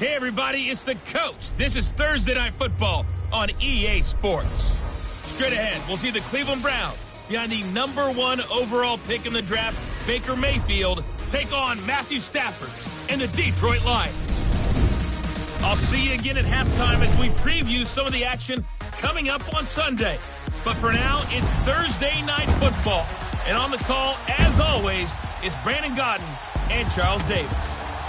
Hey, everybody, it's the coach. This is Thursday Night Football on EA Sports. Straight ahead, we'll see the Cleveland Browns behind the #1 overall pick in the draft, Baker Mayfield, take on Matthew Stafford and the Detroit Lions. I'll see you again at halftime as we preview some of the action coming up on Sunday. But for now, it's Thursday Night Football. And on the call, as always, is Brandon Godden and Charles Davis.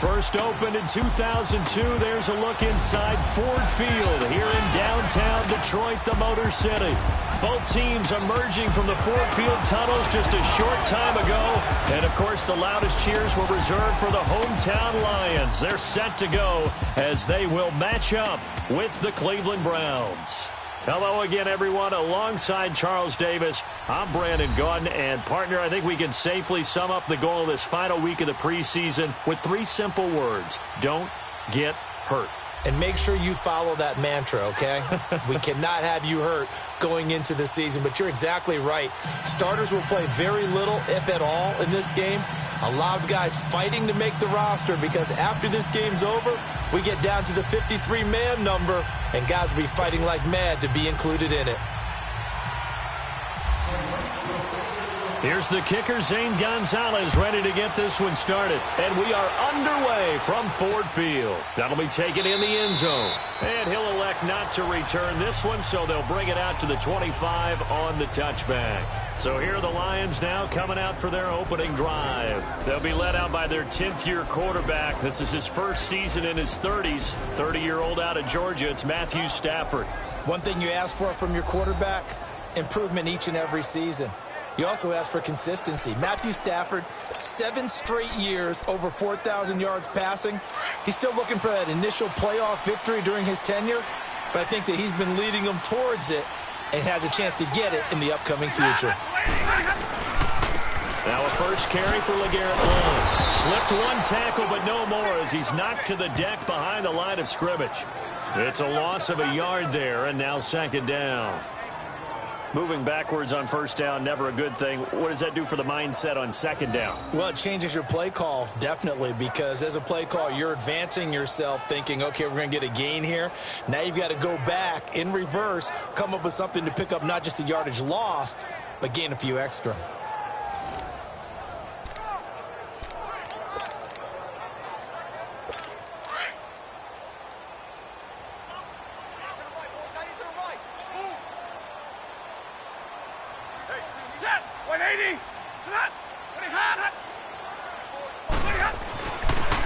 First opened in 2002, there's a look inside Ford Field here in downtown Detroit, the Motor City. Both teams emerging from the Ford Field tunnels just a short time ago. And, of course, the loudest cheers were reserved for the hometown Lions. They're set to go as they will match up with the Cleveland Browns. Hello again, everyone. Alongside Charles Davis, I'm Brandon Godden. And, partner, I think we can safely sum up the goal of this final week of the preseason with 3 simple words. Don't get hurt. And make sure you follow that mantra, okay? We cannot have you hurt going into the season. But you're exactly right. Starters will play very little, if at all, in this game. A lot of guys fighting to make the roster because after this game's over, we get down to the 53-man number, and guys will be fighting like mad to be included in it. Here's the kicker, Zane Gonzalez, ready to get this one started. And we are underway from Ford Field. That'll be taken in the end zone. And he'll elect not to return this one, so they'll bring it out to the 25 on the touchback. So here are the Lions now coming out for their opening drive. They'll be led out by their 10th-year quarterback. This is his first season in his 30s. 30-year-old out of Georgia. It's Matthew Stafford. One thing you ask for from your quarterback, improvement each and every season. You also ask for consistency. Matthew Stafford, 7 straight years, over 4,000 yards passing. He's still looking for that initial playoff victory during his tenure, but I think that he's been leading them towards it and has a chance to get it in the upcoming future. Now a first carry for LeGarrette Blount. Slipped one tackle, but no more as he's knocked to the deck behind the line of scrimmage. It's a loss of a yard there, and now second down. Moving backwards on first down, never a good thing. What does that do for the mindset on second down? Well, it changes your play call, definitely, because as a play call, you're advancing yourself thinking, okay, we're going to get a gain here. Now you've got to go back in reverse, come up with something to pick up not just the yardage lost, but gain a few extra.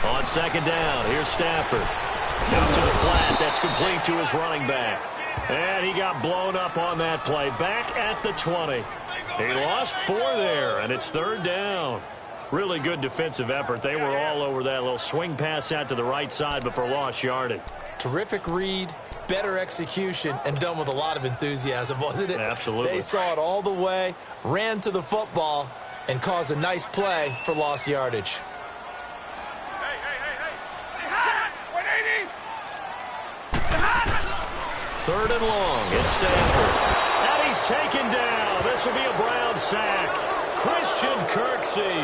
On second down, here's Stafford. Out to the flat, that's complete to his running back. And he got blown up on that play. Back at the 20. He lost 4 there, and it's third down. Really good defensive effort. They were all over that little swing pass out to the right side before lost yardage. Terrific read, better execution, and done with a lot of enthusiasm, wasn't it? Absolutely. They saw it all the way, ran to the football, and caused a nice play for lost yardage. Third and long, it's Stafford. And he's taken down. This will be a Brown sack. Christian Kirksey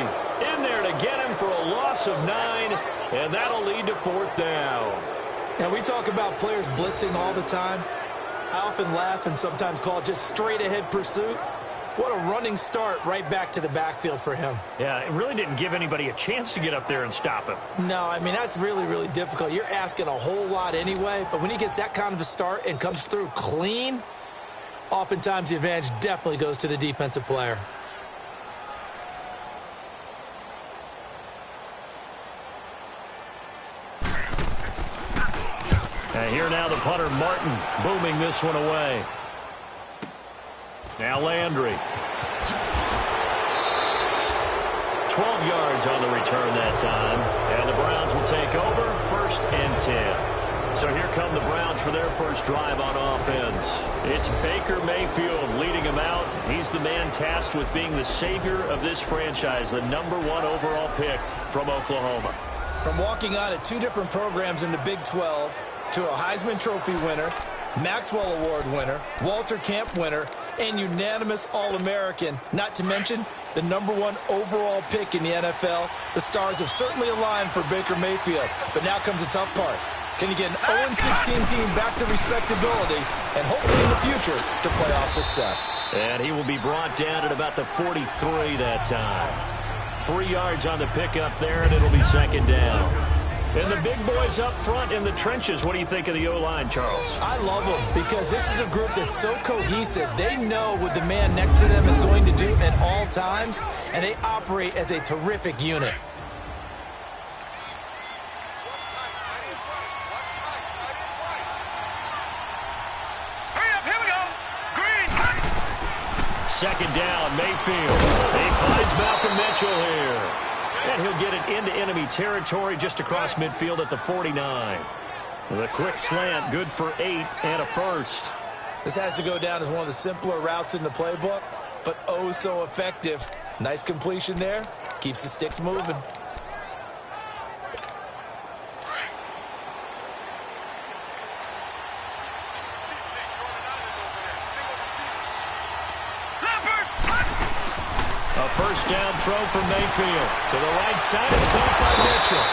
in there to get him for a loss of 9, and that'll lead to fourth down. Now, we talk about players blitzing all the time. I often laugh and sometimes call it just straight-ahead pursuit. What a running start right back to the backfield for him. Yeah, it really didn't give anybody a chance to get up there and stop him. No, I mean, that's really, really difficult. You're asking a whole lot anyway, but when he gets that kind of a start and comes through clean, oftentimes the advantage definitely goes to the defensive player. And here now the punter, Martin, booming this one away. Now Landry. 12 yards on the return that time. And the Browns will take over, 1st and 10. So here come the Browns for their first drive on offense. It's Baker Mayfield leading them out. He's the man tasked with being the savior of this franchise, the #1 overall pick from Oklahoma. From walking on at 2 different programs in the Big 12 to a Heisman Trophy winner, Maxwell Award winner, Walter Camp winner, and unanimous All-American, not to mention the #1 overall pick in the NFL. The stars have certainly aligned for Baker Mayfield, but now comes the tough part. Can you get an 0-16 team back to respectability and hopefully in the future to playoff success? And he will be brought down at about the 43 that time. 3 yards on the pickup there, and it'll be second down. And the big boys up front in the trenches. What do you think of the O-line, Charles? I love them because this is a group that's so cohesive. They know what the man next to them is going to do at all times, and they operate as a terrific unit. Second down, Mayfield. He finds Malcolm Mitchell here. And he'll get it into enemy territory just across midfield at the 49. With a quick slant, good for 8 and a first. This has to go down as one of the simpler routes in the playbook, but oh so effective. Nice completion there. Keeps the sticks moving. A first down throw from Mayfield. To the right side, it's caught by Mitchell.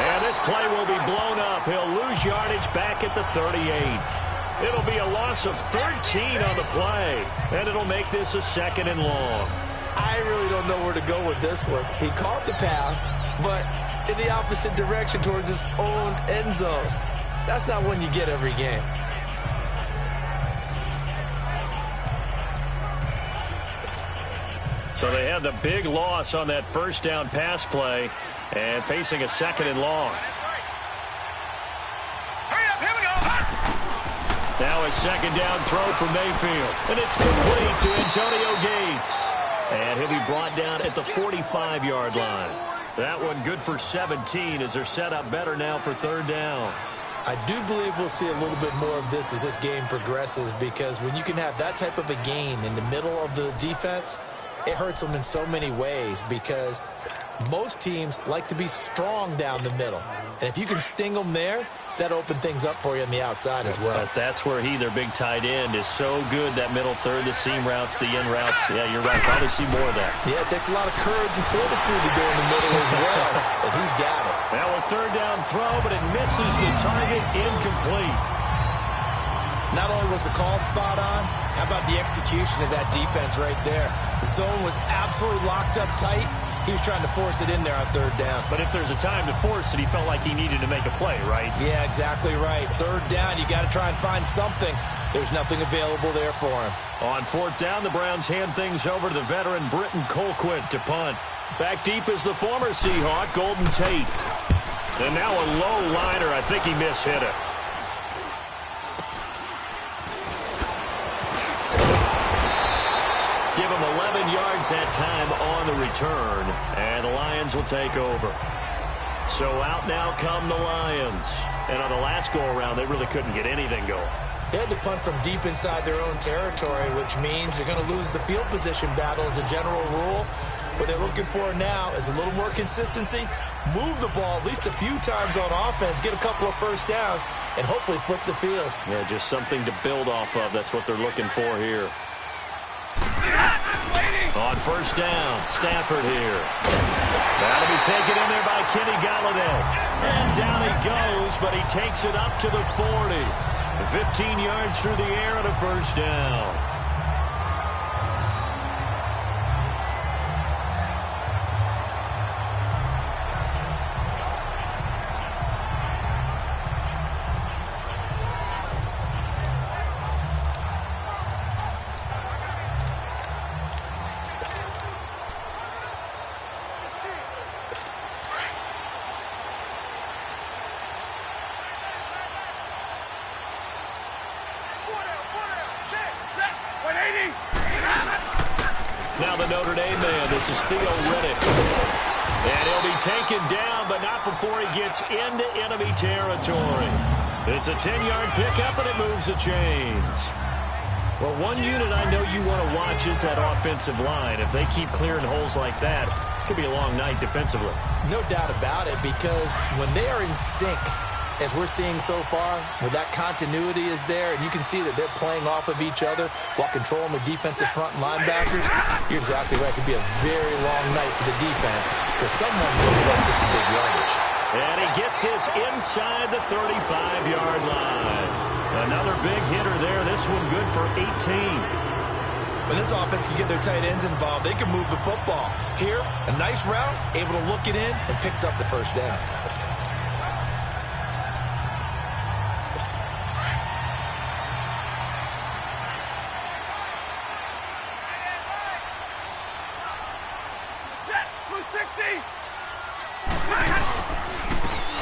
And this play will be blown up. He'll lose yardage back at the 38. It'll be a loss of 13 on the play. And it'll make this a second and long. I really don't know where to go with this one. He caught the pass, but in the opposite direction towards his own end zone. That's not one you get every game. So they had the big loss on that first down pass play and facing a second and long. Hurry up, here we go. Now a second down throw from Mayfield. And it's complete to Antonio Gates. And he'll be brought down at the 45-yard line. That one good for 17 as they're set up better now for third down. I do believe we'll see a little bit more of this as this game progresses, because when you can have that type of a gain in the middle of the defense, it hurts them in so many ways, because most teams like to be strong down the middle. And if you can sting them there, that opens things up for you on the outside as well. But that's where their big tight end, is so good, that middle third, the seam routes, the in routes. Yeah, you're right. Probably see more of that. Yeah, it takes a lot of courage and fortitude to go in the middle as well, and he's got it. Now a third down throw, but it misses the target, incomplete. Not only was the call spot on, how about the execution of that defense right there? The zone was absolutely locked up tight. He was trying to force it in there on third down. But if there's a time to force it, he felt like he needed to make a play, right? Yeah, exactly right. Third down, you got to try and find something. There's nothing available there for him. On fourth down, the Browns hand things over to the veteran Britton Colquitt to punt. Back deep is the former Seahawk, Golden Tate. And now a low liner. I think he mishit it. Give him 11 yards that time on the return, and the Lions will take over. So out now come the Lions. And on the last go-around, they really couldn't get anything going. They had to punt from deep inside their own territory, which means they're going to lose the field position battle as a general rule. What they're looking for now is a little more consistency, move the ball at least a few times on offense, get a couple of first downs, and hopefully flip the field. Yeah, just something to build off of. That's what they're looking for here. On first down, Stafford here. That'll be taken in there by Kenny Galladay. And down he goes, but he takes it up to the 40. 15 yards through the air and a first down. Now the Notre Dame man, this is Theo Riddick. And he'll be taken down, but not before he gets into enemy territory. It's a 10-yard pickup, and it moves the chains. Well, one unit I know you want to watch is that offensive line. If they keep clearing holes like that, it could be a long night defensively. No doubt about it, because when they are in sync, as we're seeing so far, when that continuity is there, and you can see that they're playing off of each other while controlling the defensive front and linebackers, you're exactly right. It could be a very long night for the defense, because someone's going to go for some big yardage. And he gets this inside the 35 5-yard line. Another big hitter there. This one good for 18. When this offense can get their tight ends involved, they can move the football. Here, a nice route, able to look it in, and picks up the first down.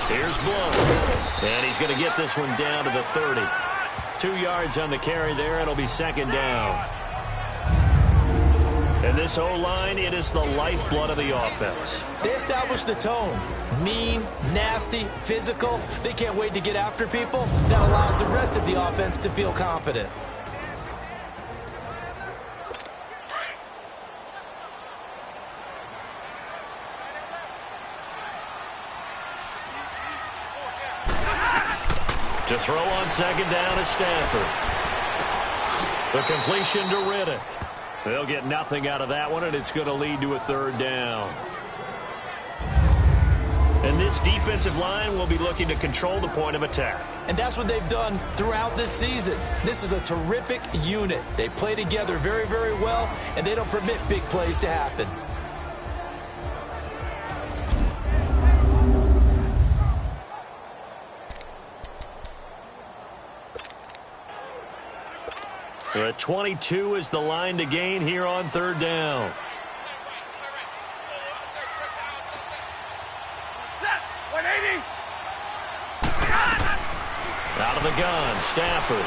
Here's Blow. And he's going to get this one down to the 30. 2 yards on the carry there. It'll be second down. And this O-line, it is the lifeblood of the offense. They establish the tone. Mean, nasty, physical. They can't wait to get after people. That allows the rest of the offense to feel confident. To throw on second down is Stafford. The completion to Riddick. They'll get nothing out of that one, and it's going to lead to a third down. And this defensive line will be looking to control the point of attack. And that's what they've done throughout this season. This is a terrific unit. They play together very, very well, and they don't permit big plays to happen. The 22 is the line to gain here on third down. Out of the gun, Stafford.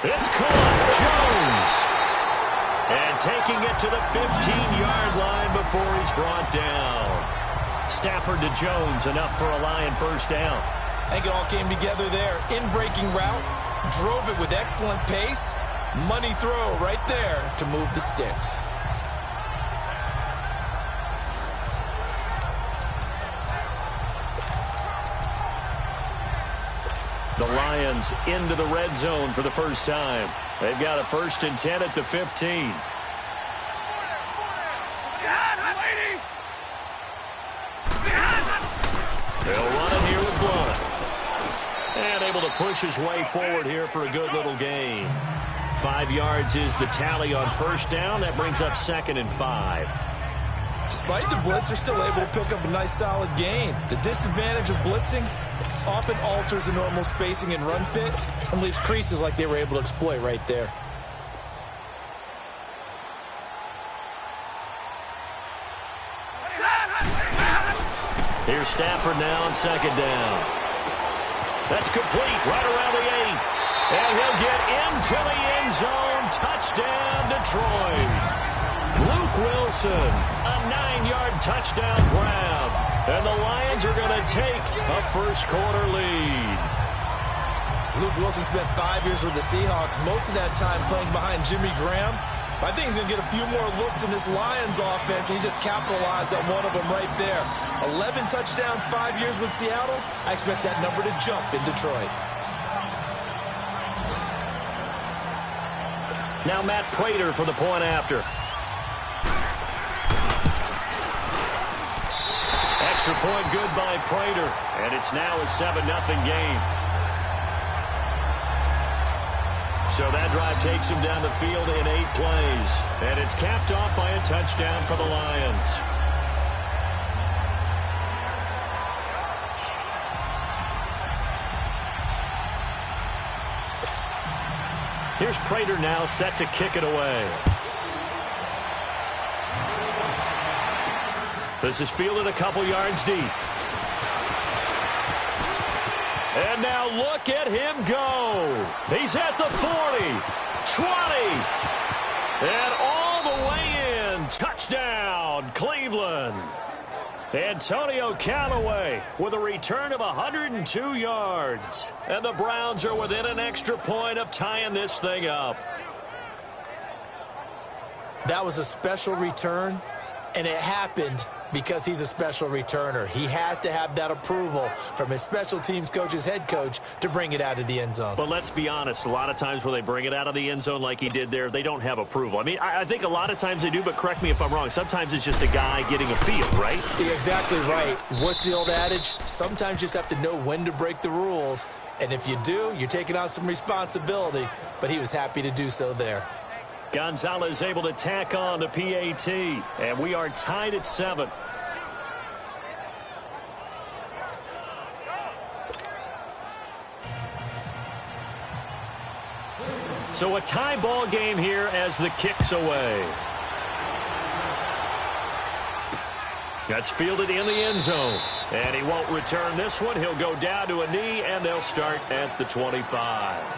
It's caught, Jones. And taking it to the 15-yard line before he's brought down. Stafford to Jones, enough for a Lion first down. I think it all came together there. In-breaking route, drove it with excellent pace. Money throw right there to move the sticks. The Lions into the red zone for the first time. They've got a 1st and 10 at the 15. They'll run it here with Blunt. And able to push his way forward here for a good little gain. 5 yards is the tally on first down. That brings up 2nd and 5. Despite the blitz, they're still able to pick up a nice solid gain. The disadvantage of blitzing often alters the normal spacing and run fits and leaves creases like they were able to exploit right there. Here's Stafford now on second down. That's complete right around the 8. And he'll get into the end zone. Touchdown, Detroit. Luke Wilson, a 9-yard touchdown grab. And the Lions are going to take a first-quarter lead. Luke Wilson spent 5 years with the Seahawks, most of that time playing behind Jimmy Graham. I think he's going to get a few more looks in this Lions offense. He just capitalized on one of them right there. 11 touchdowns, 5 years with Seattle. I expect that number to jump in Detroit. Now Matt Prater for the point after. Extra point good by Prater. And it's now a 7-0 game. So that drive takes him down the field in 8 plays. And it's capped off by a touchdown for the Lions. Here's Prater now set to kick it away. This is fielded a couple yards deep. And now look at him go. He's at the 40, 20, and all the way in. Touchdown, Cleveland. Antonio Callaway with a return of 102 yards. And the Browns are within an extra point of tying this thing up. That was a special return, and it happened Because he's a special returner. He has to have that approval from his special teams coach's head coach to bring it out of the end zone. But let's be honest, a lot of times when they bring it out of the end zone like he did there, they don't have approval. I mean, I think a lot of times they do, but correct me if I'm wrong. Sometimes it's just a guy getting a feel, right? You're exactly right. What's the old adage? Sometimes you just have to know when to break the rules. And if you do, you're taking on some responsibility. But he was happy to do so there. Gonzalez able to tack on the PAT, and we are tied at 7. So a tie ball game here as the kick's away. That's fielded in the end zone, and he won't return this one. He'll go down to a knee, and they'll start at the 25.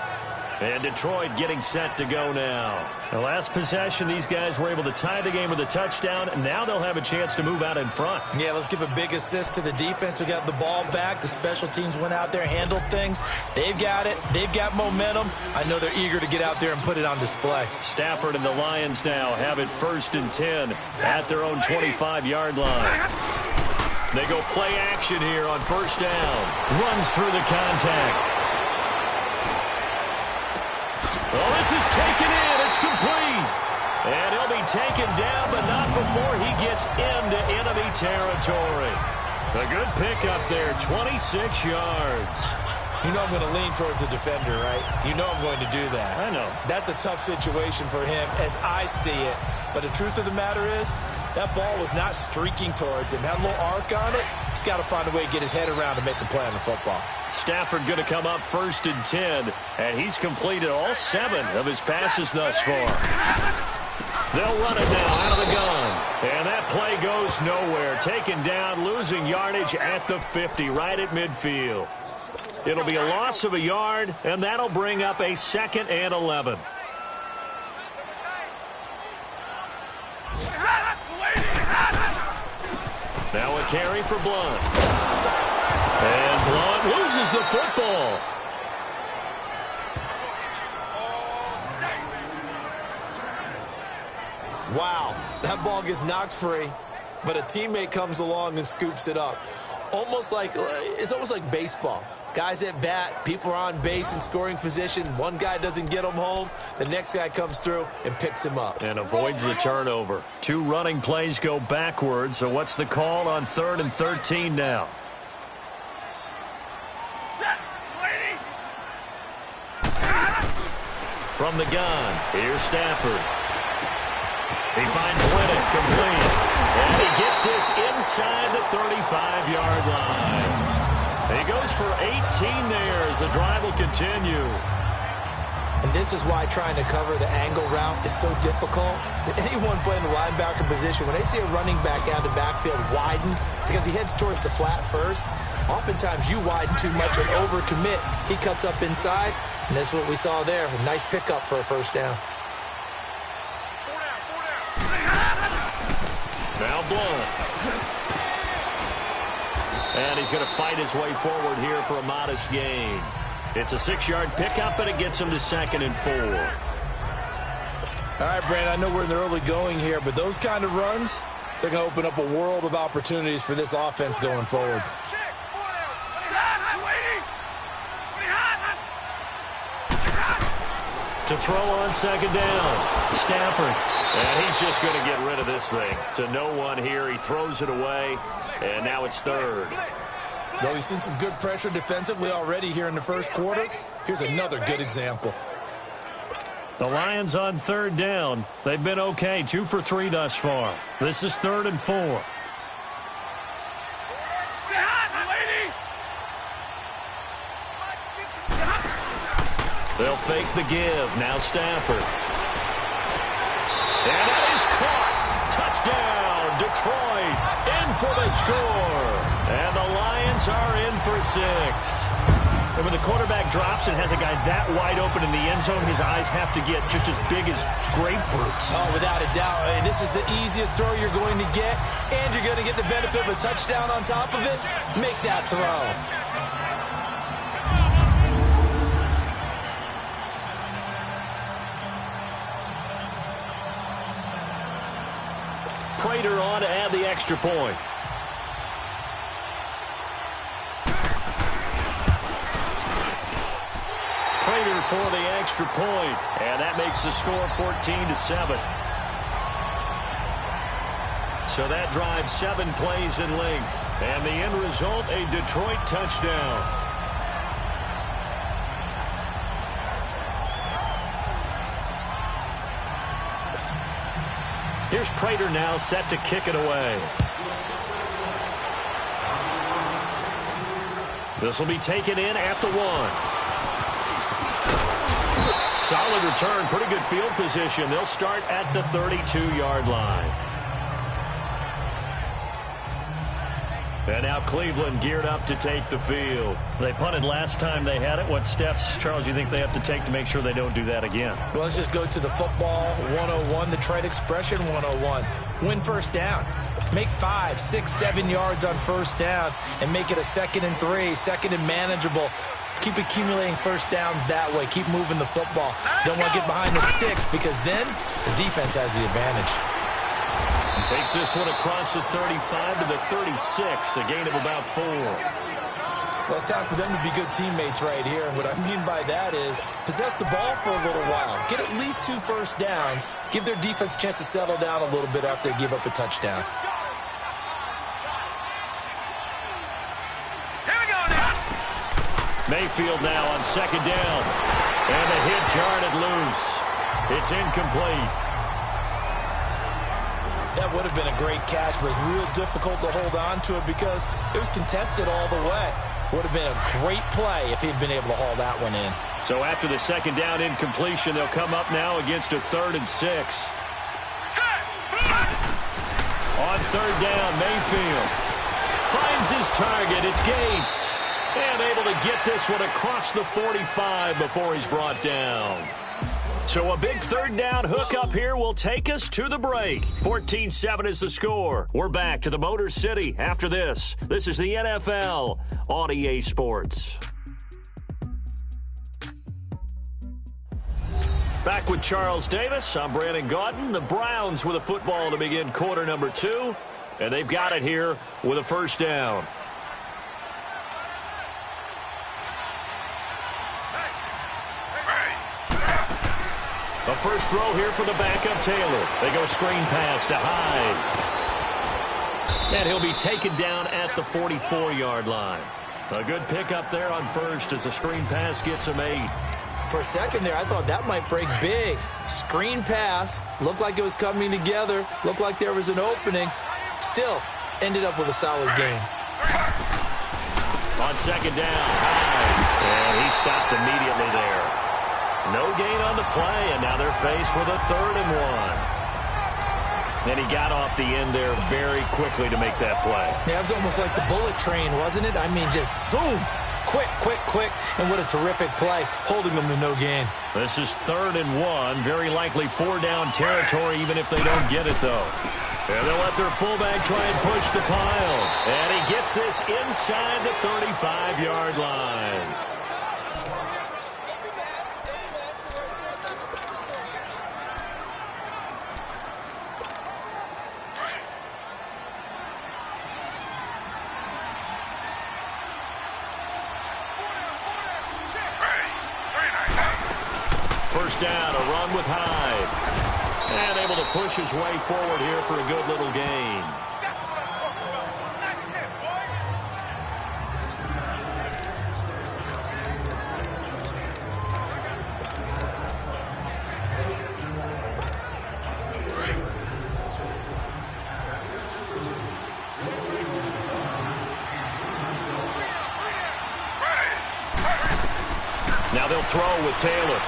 And Detroit getting set to go now. The last possession, these guys were able to tie the game with a touchdown. Now they'll have a chance to move out in front. Yeah, let's give a big assist to the defense who got the ball back. The special teams went out there, handled things. They've got it. They've got momentum. I know they're eager to get out there and put it on display. Stafford and the Lions now have it 1st and 10 at their own 25-yard line. They go play action here on 1st down. Runs through the contact. Well, this is taken in. It's complete. And he'll be taken down, but not before he gets into enemy territory. A good pickup there, 26 yards. You know I'm going to lean towards the defender, right? You know I'm going to do that. I know. That's a tough situation for him as I see it. But the truth of the matter is, that ball was not streaking towards him. Had a little arc on it. He's got to find a way to get his head around to make a play on the football. Stafford going to come up 1st and 10, and he's completed all 7 of his passes thus far. They'll run it now out of the gun, and that play goes nowhere. Taken down, losing yardage at the 50, right at midfield. It'll be a loss of a yard, and that'll bring up a 2nd and 11. Now a carry for Blunt. And Blunt loses the football. Wow, that ball gets knocked free, but a teammate comes along and scoops it up. It's almost like baseball. Guys at bat, people are on base in scoring position. One guy doesn't get him home. The next guy comes through and picks him up. And avoids the turnover. 2 running plays go backwards. So what's the call on 3rd and 13 now? From the gun, here's Stafford. He finds Winnick, complete. And he gets this inside the 35-yard line. He goes for 18 there as the drive will continue. And this is why trying to cover the angle route is so difficult. Anyone playing the linebacker position, when they see a running back out of the backfield widen, because he heads towards the flat first, oftentimes you widen too much and overcommit. He cuts up inside, and that's what we saw there. A nice pickup for a 1st down. Now Blunt. And he's going to fight his way forward here for a modest gain. It's a 6-yard pickup, and it gets him to 2nd and 4. All right, Brandon, I know we're in the early going here, but those kind of runs, they're going to open up a world of opportunities for this offense going forward. To throw on 2nd down, Stafford. And he's just going to get rid of this thing. To no one here. He throws it away, and now it's 3rd. Though he's seen some good pressure defensively already here in the 1st quarter, here's another good example. The Lions on 3rd down. They've been okay, 2 for 3 thus far. This is 3rd and 4. They'll fake the give. Now Stafford. And that is caught. Touchdown, Detroit. In for the score. And the Lions are in for 6. And when the quarterback drops and has a guy that wide open in the end zone, his eyes have to get just as big as grapefruits. Oh, without a doubt. I mean, this is the easiest throw you're going to get, and you're going to get the benefit of a touchdown on top of it. Make that throw. Prater on to add the extra point. Prater for the extra point, and that makes the score 14-7. So that drives 7 plays in length, and the end result, a Detroit touchdown. Here's Prater now set to kick it away. This will be taken in at the 1. Solid return, pretty good field position. They'll start at the 32-yard line. And now Cleveland geared up to take the field. They punted last time they had it. What steps, Charles, you think they have to take to make sure they don't do that again? Well, let's just go to the football 101, the trade expression 101. Win first down. Make 5, 6, 7 yards on first down and make it a 2nd and 3, 2nd and manageable. Keep accumulating first downs that way. Keep moving the football. Don't want to get behind the sticks because then the defense has the advantage. And takes this one across the 35 to the 36, a gain of about 4. Well, it's time for them to be good teammates right here. And what I mean by that is possess the ball for a little while. Get at least 2 first downs. Give their defense a chance to settle down a little bit after they give up a touchdown. Mayfield now on 2nd down. And the hit jarred it loose. It's incomplete. That would have been a great catch, but it's real difficult to hold on to it because it was contested all the way. Would have been a great play if he'd been able to haul that one in. So after the 2nd down incompletion, they'll come up now against a 3rd and 6. On 3rd down, Mayfield finds his target. It's Gates. And able to get this one across the 45 before he's brought down. So a big 3rd down hook up here will take us to the break. 14-7 is the score. We're back to the Motor City after this. This is the NFL on EA Sports. Back with Charles Davis. I'm Brandon Gaudin. The Browns with a football to begin quarter number 2. And they've got it here with a first down. A first throw here for the backup, Taylor. They go screen pass to Hyde. And he'll be taken down at the 44-yard line. A good pickup there on first as the screen pass gets him 8. For a second there, I thought that might break big. Screen pass. Looked like it was coming together. Looked like there was an opening. Still, ended up with a solid gain. On 2nd down, Hyde. And he stopped immediately there. No gain on the play, and now they're faced with a 3rd and 1. And he got off the end there very quickly to make that play. Yeah, it was almost like the bullet train, wasn't it? I mean, just zoom. Quick, quick, quick. And what a terrific play, holding them to no gain. This is 3rd and 1. Very likely 4-down territory, even if they don't get it, though. And they'll let their fullback try and push the pile. And he gets this inside the 35-yard line. First down, a run with Hyde. And able to push his way forward here for a good little gain. Now they'll throw with Taylor.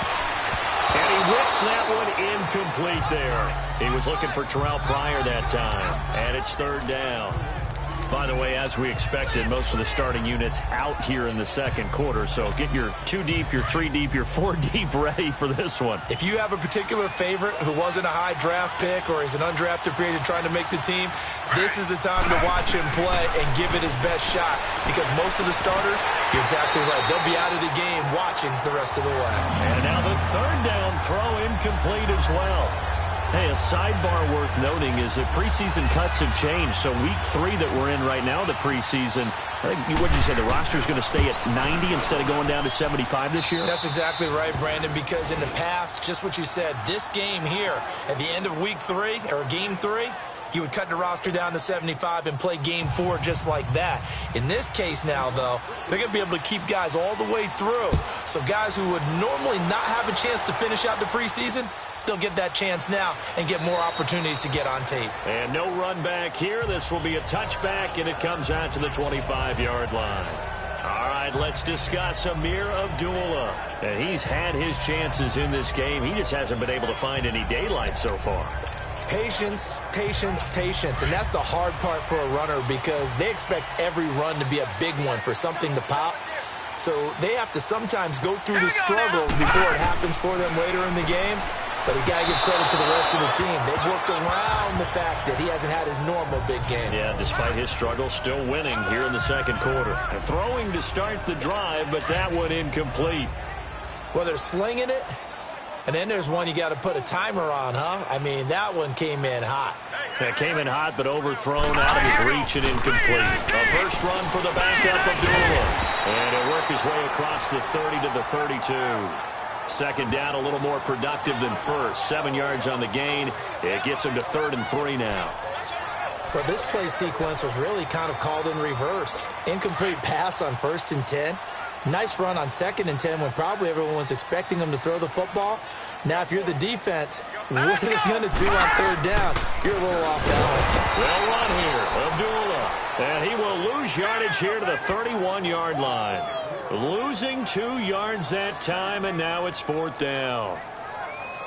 And he whips that one incomplete there. He was looking for Terrell Pryor that time. And it's 3rd down. By the way, as we expected, most of the starting units out here in the 2nd quarter. So get your 2 deep, your 3 deep, your 4 deep ready for this one. If you have a particular favorite who wasn't a high draft pick or is an undrafted free agent trying to make the team, this is the time to watch him play and give it his best shot. Because most of the starters, you're exactly right, they'll be out of the game watching the rest of the way. And now the 3rd down throw incomplete as well. Hey, a sidebar worth noting is that preseason cuts have changed. So week 3 that we're in right now, the preseason, I think, what did you say, the roster is going to stay at 90 instead of going down to 75 this year? That's exactly right, Brandon, because in the past, just what you said, this game here, at the end of week 3, or game 3, you would cut the roster down to 75 and play game 4 just like that. In this case now, though, they're going to be able to keep guys all the way through. So guys who would normally not have a chance to finish out the preseason, they'll get that chance now and get more opportunities to get on tape. And no run back here. This will be a touchback, and it comes out to the 25-yard line. All right, let's discuss Amir Abdullah. And he's had his chances in this game. He just hasn't been able to find any daylight so far. Patience, patience, patience. And that's the hard part for a runner because they expect every run to be a big one for something to pop. So they have to sometimes go through the struggles before it happens for them later in the game. But you got to give credit to the rest of the team. They've worked around the fact that he hasn't had his normal big game. Yeah, despite his struggle, still winning here in the second quarter. And throwing to start the drive, but that one incomplete. Well, they're slinging it. And then there's one you got to put a timer on, huh? I mean, that one came in hot. It came in hot, but overthrown out of his reach and incomplete. A first run for the backup, Abdullah. And he'll work his way across the 30 to the 32. Second down, a little more productive than first. 7 yards on the gain. It gets him to 3rd and 3 now. Well, this play sequence was really kind of called in reverse. Incomplete pass on 1st and 10. Nice run on 2nd and 10 when probably everyone was expecting him to throw the football. Now, if you're the defense, what are you going to do on 3rd down? You're a little off balance. Well run here, Abdullah. And he will lose yardage here to the 31-yard line. Losing 2 yards that time, and now it's 4th down.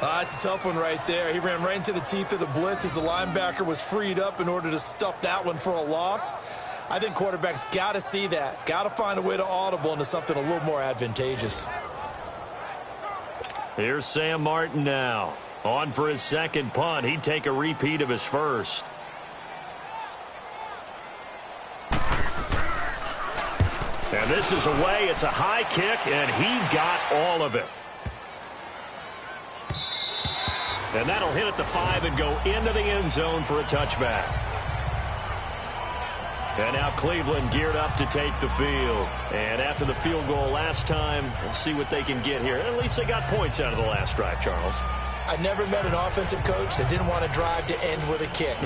It's a tough one right there. He ran right into the teeth of the blitz as the linebacker was freed up in order to stuff that one for a loss. I think quarterbacks got to see that. Got to find a way to audible into something a little more advantageous. Here's Sam Martin now. On for his second punt. He'd take a repeat of his first. And this is away. It's a high kick, and he got all of it. And that'll hit at the 5 and go into the end zone for a touchback. And now Cleveland geared up to take the field. And after the field goal last time, we'll see what they can get here. At least they got points out of the last drive, Charles. I never met an offensive coach that didn't want to drive to end with a kick.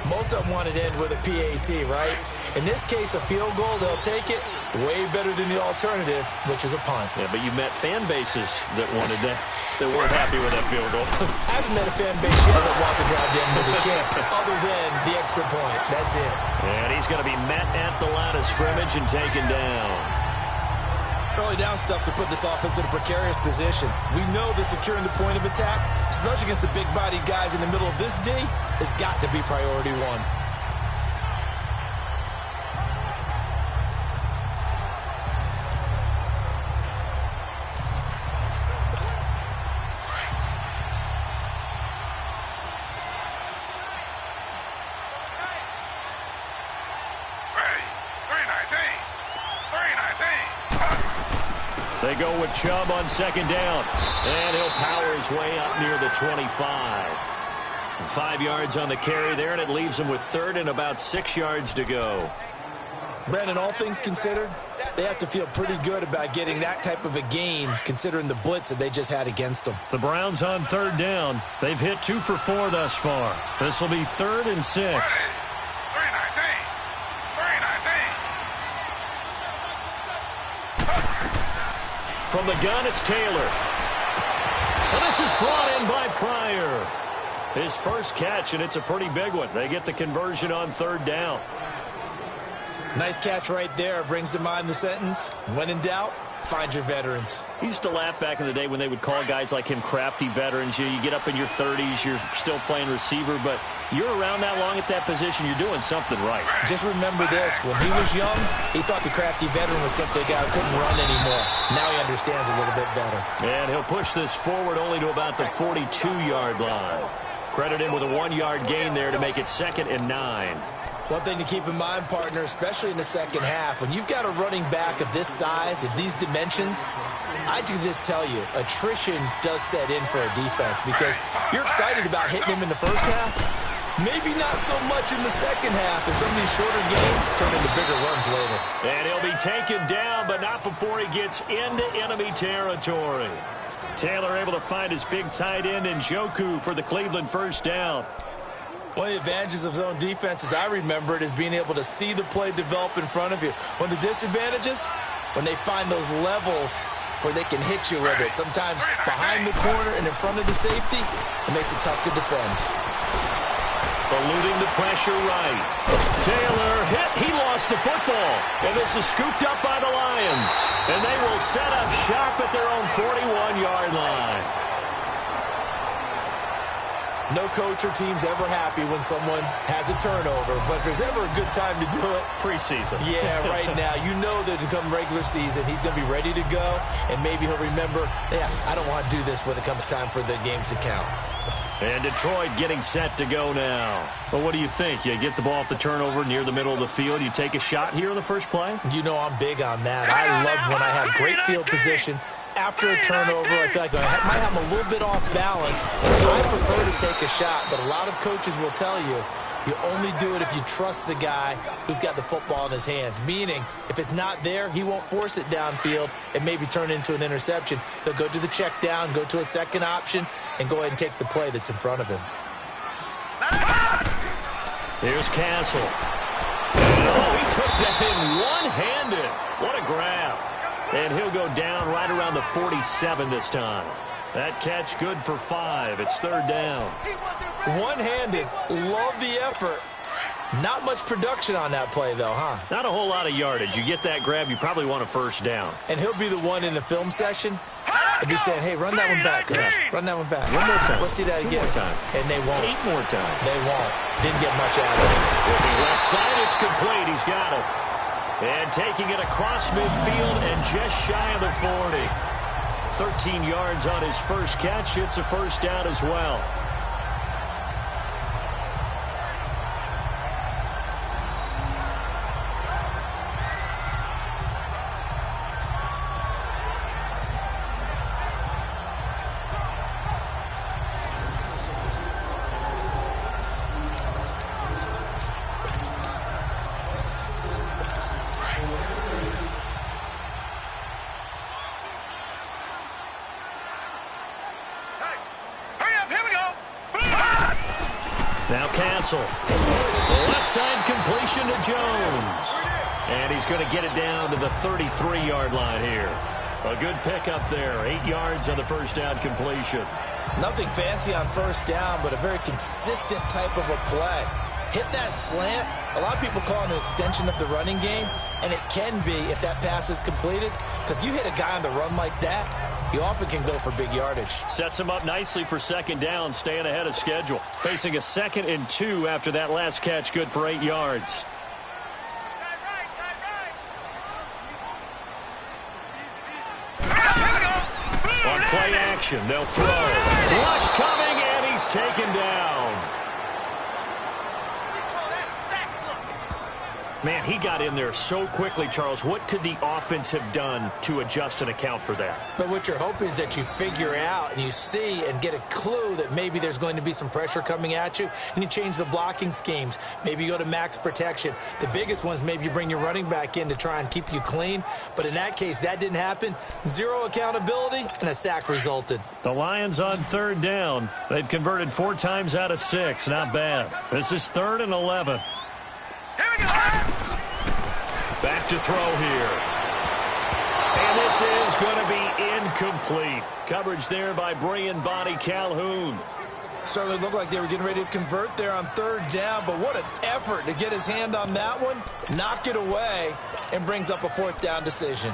Most of them wanted to end with a PAT, right? In this case, a field goal, they'll take it. Way better than the alternative, which is a punt. Yeah, but you met fan bases that wanted that, that weren't happy with that field goal. I haven't met a fan base yet that wants to drive to end with a kick, other than the extra point. That's it. And he's going to be met at the line of scrimmage and taken down. Early down stuff's to put this offense in a precarious position. We know that securing the point of attack, especially against the big-bodied guys in the middle of this D, has got to be priority one. They go with Chubb on second down. And he'll power his way up near the 25. 5 yards on the carry there, and it leaves him with 3rd and about 6 yards to go. Brandon, all things considered, they have to feel pretty good about getting that type of a gain, considering the blitz that they just had against them. The Browns on 3rd down. They've hit 2 for 4 thus far. This will be 3rd and 6. From the gun, it's Taylor. And this is brought in by Pryor. His first catch, and it's a pretty big one. They get the conversion on 3rd down. Nice catch right there. Brings to mind the sentence, when in doubt, find your veterans. I used to laugh back in the day when they would call guys like him crafty veterans. You get up in your 30s, you're still playing receiver, but you're around that long at that position, you're doing something right. Just remember this. When he was young, he thought the crafty veteran was simply a guy who couldn't run anymore. Now he understands a little bit better. And he'll push this forward only to about the 42-yard line. Credit him with a 1-yard gain there to make it 2nd and 9. One thing to keep in mind, partner, especially in the second half, when you've got a running back of this size, of these dimensions, I can just tell you, attrition does set in for a defense because you're excited about hitting him in the first half. Maybe not so much in the second half, and some of these shorter gains turn into bigger runs later. And he'll be taken down, but not before he gets into enemy territory. Taylor able to find his big tight end in Njoku for the Cleveland first down. One of the advantages of zone defense, as I remember it, is being able to see the play develop in front of you. One of the disadvantages, when they find those levels where they can hit you with it, sometimes behind the corner and in front of the safety, it makes it tough to defend. Eluding the pressure right. Taylor hit. He lost the football. And this is scooped up by the Lions. And they will set up shop at their own 41-yard line. No coach or team's ever happy when someone has a turnover, but if there's ever a good time to do it, preseason. Yeah, right now. You know that to come regular season, he's going to be ready to go, and maybe he'll remember, yeah, I don't want to do this when it comes time for the games to count. And Detroit getting set to go now. But what do you think? You get the ball off the turnover near the middle of the field. You take a shot here in the first play? You know I'm big on that. I love when I have great field position. After a turnover, I feel like I might have a little bit off balance. I prefer to take a shot, but a lot of coaches will tell you, you only do it if you trust the guy who's got the football in his hands. Meaning, if it's not there, he won't force it downfield and maybe turn into an interception. He'll go to the check down, go to a second option, and go ahead and take the play that's in front of him. Here's Castle. Oh, he took that in one-handed. What a grab. And he'll go down right around the 47 this time. That catch good for 5. It's third down. One-handed. Love the effort. Not much production on that play, though, huh? Not a whole lot of yardage. You get that grab, you probably want a first down. And he'll be the one in the film session. If he's saying, hey, run that one back, coach. Run that one back. One more time. Let's see that again. 2 more time. And they won't. 8 more times. They won't. Didn't get much out of it. Looking left side, it's complete. He's got it. And taking it across midfield and just shy of the 40. 13 yards on his first catch. It's a first down as well. Now Castle. Left side completion to Jones. And he's going to get it down to the 33-yard line here. A good pickup there. 8 yards on the first down completion. Nothing fancy on first down, but a very consistent type of a play. Hit that slant. A lot of people call it an extension of the running game, and it can be if that pass is completed, because you hit a guy on the run like that, he often can go for big yardage. Sets him up nicely for second down, staying ahead of schedule. Facing a 2nd and 2 after that last catch, good for 8 yards. On play action, they'll throw. Rush coming, and he's taken down. Man, he got in there so quickly, Charles. What could the offense have done to adjust and account for that? But what you're hoping is that you figure out and you see and get a clue that maybe there's going to be some pressure coming at you, and you change the blocking schemes. Maybe you go to max protection. The biggest ones, maybe you bring your running back in to try and keep you clean. But in that case, that didn't happen. 0 accountability, and a sack resulted. The Lions on third down. They've converted 4 times out of 6. Not bad. This is 3rd and 11. Back to throw here. And this is going to be incomplete. Coverage there by Brian Bonnie Calhoun. Certainly looked like they were getting ready to convert there on third down, but what an effort to get his hand on that one, knock it away, and brings up a 4th down decision.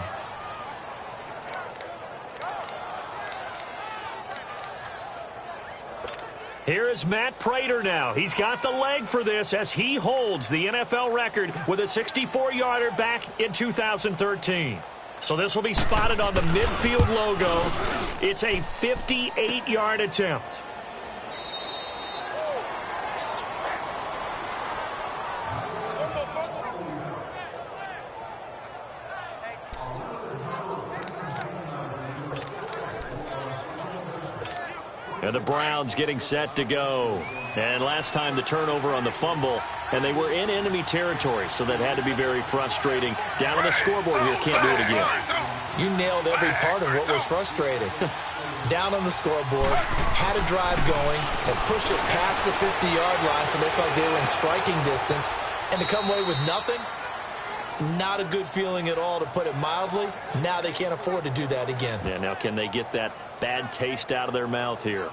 Here is Matt Prater now. He's got the leg for this as he holds the NFL record with a 64-yarder back in 2013. So this will be spotted on the midfield logo. It's a 58-yard attempt. And the Browns getting set to go. And last time the turnover on the fumble, and they were in enemy territory, so that had to be very frustrating. Down on the scoreboard here, can't do it again. You nailed every part of what was frustrating. Down on the scoreboard, had a drive going, had pushed it past the 50-yard line so they felt they were in striking distance, and to come away with nothing, not a good feeling at all, to put it mildly. Now they can't afford to do that again. Yeah, now can they get that bad taste out of their mouth here?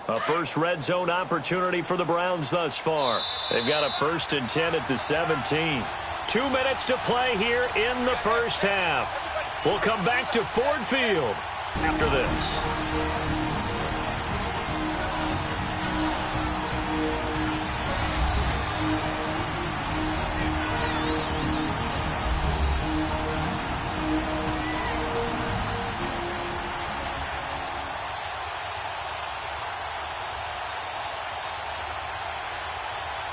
A first red zone opportunity for the Browns thus far. They've got a 1st and 10 at the 17. 2 minutes to play here in the first half. We'll come back to Ford Field after this.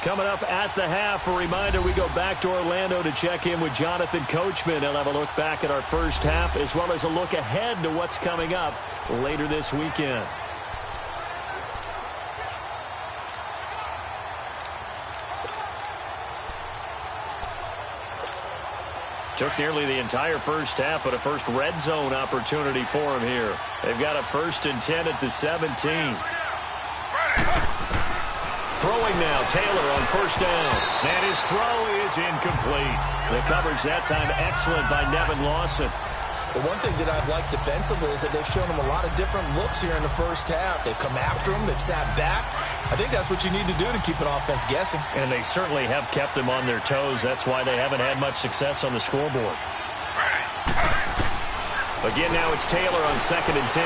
Coming up at the half, a reminder, we go back to Orlando to check in with Jonathan Coachman. He'll have a look back at our first half as well as a look ahead to what's coming up later this weekend. Took nearly the entire first half, but a first red zone opportunity for him here. They've got a 1st and 10 at the 17. Throwing now, Taylor on first down. And his throw is incomplete. The coverage that time excellent by Nevin Lawson. The one thing that I've liked defensively is that they've shown him a lot of different looks here in the first half. They've come after him. They've sat back. I think that's what you need to do to keep an offense guessing. And they certainly have kept them on their toes. That's why they haven't had much success on the scoreboard. Again, now it's Taylor on 2nd and 10.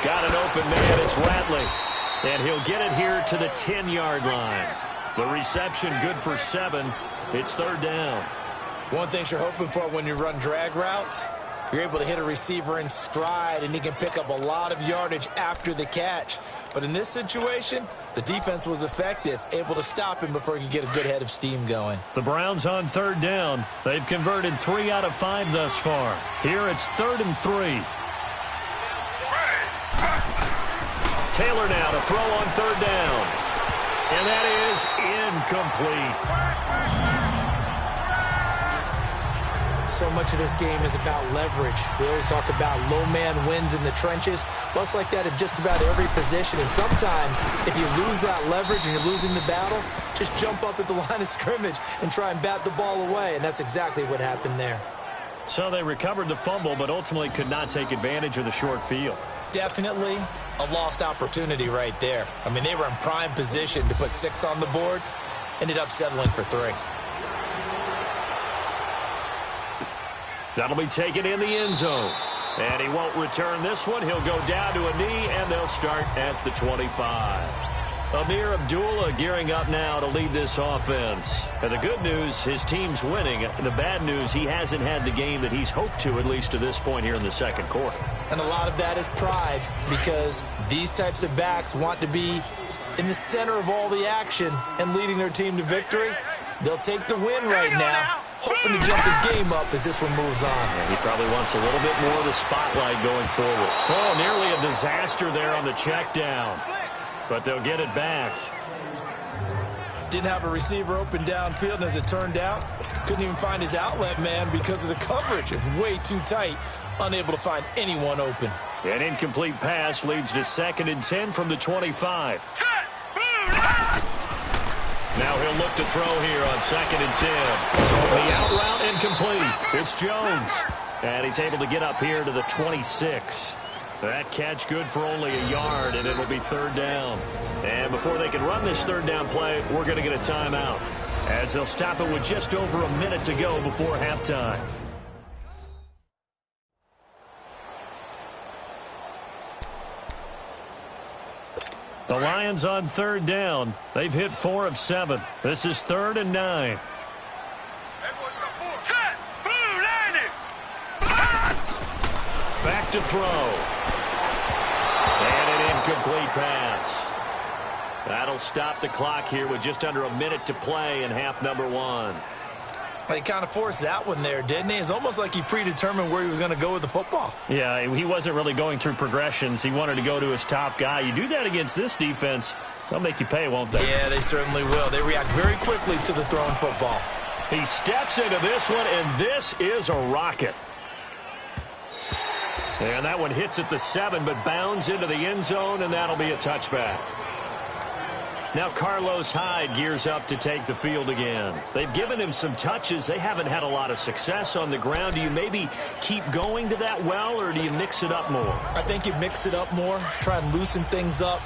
Got an open man. It's Ratley. And he'll get it here to the 10-yard line. The reception good for 7. It's 3rd down. One thing you're hoping for when you run drag routes, you're able to hit a receiver in stride, and he can pick up a lot of yardage after the catch. But in this situation, the defense was effective, able to stop him before he could get a good head of steam going. The Browns on 3rd down. They've converted 3 out of 5 thus far. Here it's 3rd and 3. Taylor now to throw on 3rd down. And that is incomplete. So much of this game is about leverage. We always talk about low man wins in the trenches. Well, it's like that in just about every position. And sometimes, if you lose that leverage and you're losing the battle, just jump up at the line of scrimmage and try and bat the ball away. And that's exactly what happened there. So they recovered the fumble, but ultimately could not take advantage of the short field. Definitely a lost opportunity right there. I mean, they were in prime position to put 6 on the board. Ended up settling for 3. That'll be taken in the end zone. And he won't return this one. He'll go down to a knee, and they'll start at the 25. Amir Abdullah gearing up now to lead this offense. And the good news, his team's winning. The bad news, he hasn't had the game that he's hoped to, at least to this point here in the second quarter. And a lot of that is pride, because these types of backs want to be in the center of all the action and leading their team to victory. They'll take the win right now, hoping to jump his game up as this one moves on. Yeah, he probably wants a little bit more of the spotlight going forward. Oh, nearly a disaster there on the check down. But they'll get it back. Didn't have a receiver open downfield, and as it turned out, couldn't even find his outlet man because of the coverage. It was way too tight, unable to find anyone open. An incomplete pass leads to 2nd and 10 from the 25. Now he'll look to throw here on 2nd and 10. The out route incomplete. It's Jones. And he's able to get up here to the 26. That catch good for only a yard, and it'll be 3rd down. And before they can run this 3rd down play, we're going to get a timeout, as they'll stop it with just over a minute to go before halftime. The Lions on 3rd down. They've hit 4 of 7. This is 3rd and 9. Back to throw. And an incomplete pass. That'll stop the clock here with just under a minute to play in half number 1. He kind of forced that one there, didn't he? It's almost like he predetermined where he was going to go with the football. Yeah, he wasn't really going through progressions. He wanted to go to his top guy. You do that against this defense, they'll make you pay, won't they? Yeah, they certainly will. They react very quickly to the thrown football. He steps into this one, and this is a rocket. And that one hits at the 7, but bounds into the end zone, and that'll be a touchback. Now Carlos Hyde gears up to take the field again. They've given him some touches. They haven't had a lot of success on the ground. Do you maybe keep going to that well, or do you mix it up more? I think you mix it up more, try and loosen things up.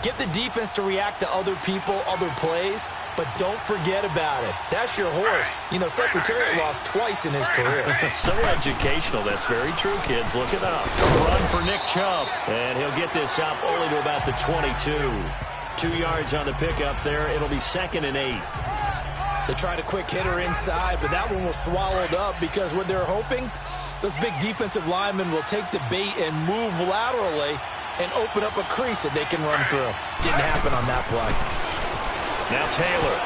Get the defense to react to other people, other plays, but don't forget about it. That's your horse. You know, Secretariat lost twice in his career. So educational. That's very true, kids. Look it up. Run for Nick Chubb. And he'll get this up only to about the 22. 2 yards on the pickup there. It'll be 2nd and 8. They tried a quick hitter inside, but that one was swallowed up because what they're hoping, those big defensive linemen will take the bait and move laterally and open up a crease that they can run through. Didn't happen on that play. Now Taylor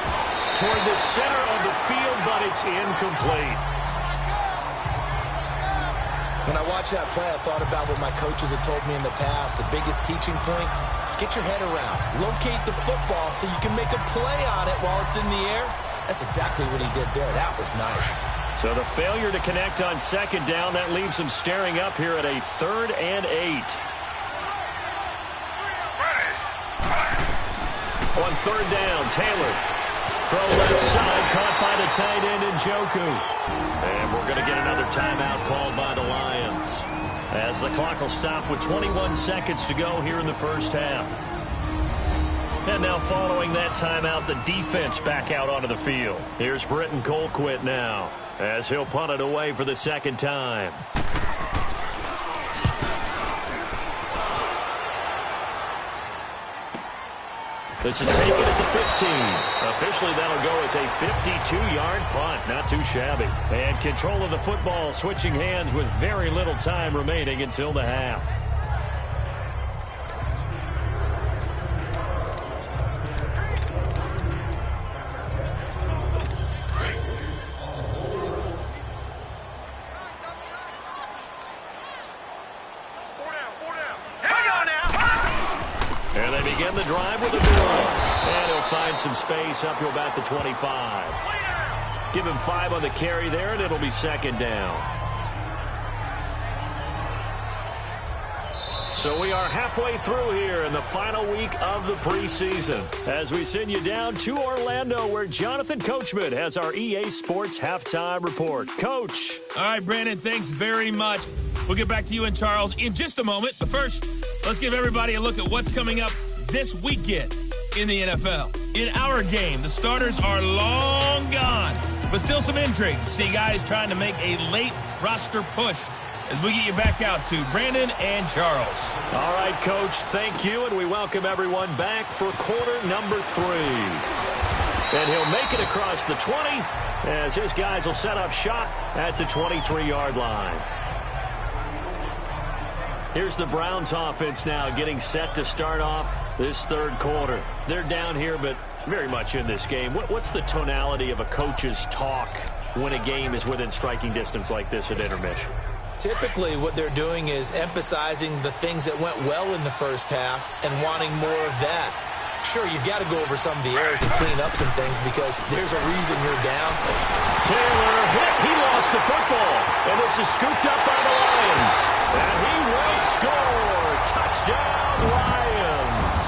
toward the center of the field, but it's incomplete. When I watched that play, I thought about what my coaches had told me in the past. The biggest teaching point, get your head around. Locate the football so you can make a play on it while it's in the air. That's exactly what he did there. That was nice. So the failure to connect on 2nd down, that leaves him staring up here at a 3rd and 8. On 3rd down, Taylor. Throw left side, caught by the tight end Njoku. And we're going to get another timeout called by the Lions, as the clock will stop with 21 seconds to go here in the first half. And now following that timeout, the defense back out onto the field. Here's Britton Colquitt now, as he'll punt it away for the 2nd time. This is taken at the 15. Officially, that'll go as a 52-yard punt. Not too shabby. And control of the football switching hands with very little time remaining until the half. Begin the drive with a draw. And he'll find some space up to about the 25. Give him 5 on the carry there, and it'll be 2nd down. So we are halfway through here in the final week of the preseason, as we send you down to Orlando, where Jonathan Coachman has our EA Sports Halftime Report. Coach. All right, Brandon, thanks very much. We'll get back to you and Charles in just a moment. But first, let's give everybody a look at what's coming up this weekend in the NFL. In our game, the starters are long gone, but still some intrigue. See guys trying to make a late roster push as we get you back out to Brandon and Charles. All right, Coach, thank you, and we welcome everyone back for quarter number 3. And he'll make it across the 20 as his guys will set up shop at the 23-yard line. Here's the Browns offense now getting set to start off this 3rd quarter. They're down here, but very much in this game. What's the tonality of a coach's talk when a game is within striking distance like this at intermission? Typically, what they're doing is emphasizing the things that went well in the first half and wanting more of that. Sure, you've got to go over some of the errors and clean up some things because there's a reason you're down. Taylor hit. He lost the football. And this is scooped up by the Lions. And he will score. Touchdown, Lions.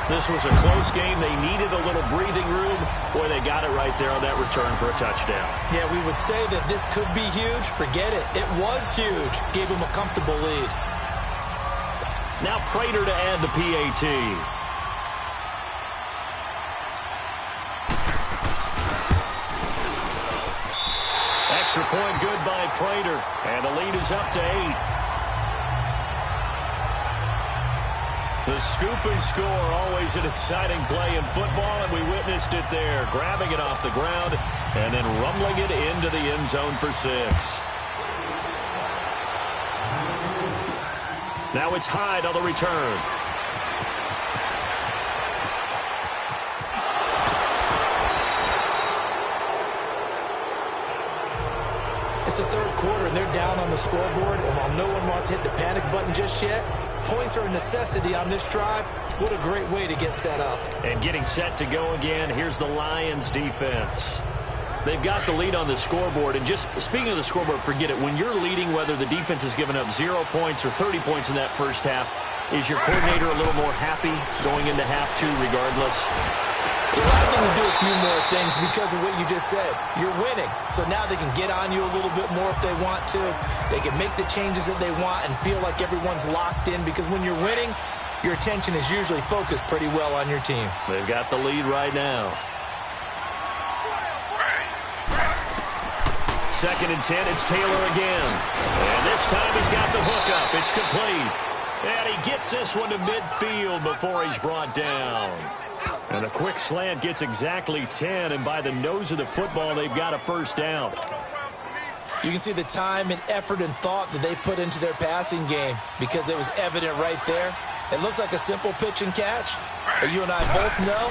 This was a close game. They needed a little breathing room. Boy, they got it right there on that return for a touchdown. Yeah, we would say that this could be huge. Forget it. It was huge. Gave them a comfortable lead. Now Prater to add the PAT. Extra point good by Prater. And the lead is up to 8. The scoop and score, always an exciting play in football, and we witnessed it there. Grabbing it off the ground and then rumbling it into the end zone for 6. Now it's Hyde on the return. and they're down on the scoreboard, and while no one wants to hit the panic button just yet, points are a necessity on this drive. What a great way to get set up. And getting set to go again, here's the Lions defense. They've got the lead on the scoreboard, and just speaking of the scoreboard, forget it. When you're leading, whether the defense has given up 0 points or 30 points in that first half, is your coordinator a little more happy going into half two regardless? It allows them to do a few more things because of what you just said. You're winning, so now they can get on you a little bit more if they want to. They can make the changes that they want and feel like everyone's locked in, because when you're winning, your attention is usually focused pretty well on your team. They've got the lead right now. 2nd and 10, it's Taylor again. And this time he's got the hookup. It's complete. And he gets this one to midfield before he's brought down. And a quick slant gets exactly 10, and by the nose of the football, they've got a first down. You can see the time and effort and thought that they put into their passing game, because it was evident right there. It looks like a simple pitch and catch, but you and I both know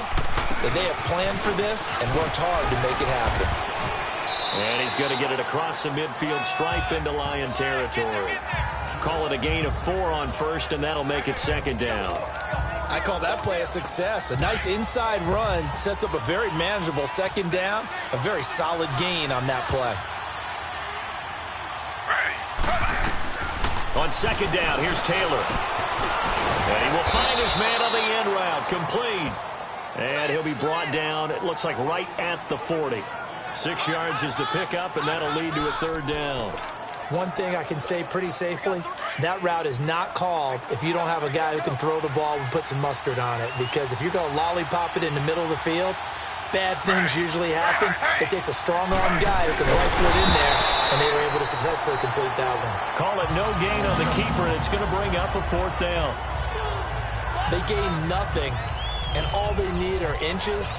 that they have planned for this and worked hard to make it happen. And he's going to get it across the midfield stripe into Lion territory. Call it a gain of 4 on first, and that'll make it 2nd down. I call that play a success. A nice inside run sets up a very manageable 2nd down, a very solid gain on that play. On 2nd down, here's Taylor. And he will find his man on the end route, complete. And he'll be brought down, it looks like right at the 40. 6 yards is the pickup, and that'll lead to a 3rd down. One thing I can say pretty safely, that route is not called if you don't have a guy who can throw the ball and put some mustard on it. Because if you're going to lollipop it in the middle of the field, bad things usually happen. It takes a strong-arm guy who can right foot in there, and they were able to successfully complete that one. Call it no gain on the keeper, and it's going to bring up a 4th down. They gain nothing, and all they need are inches.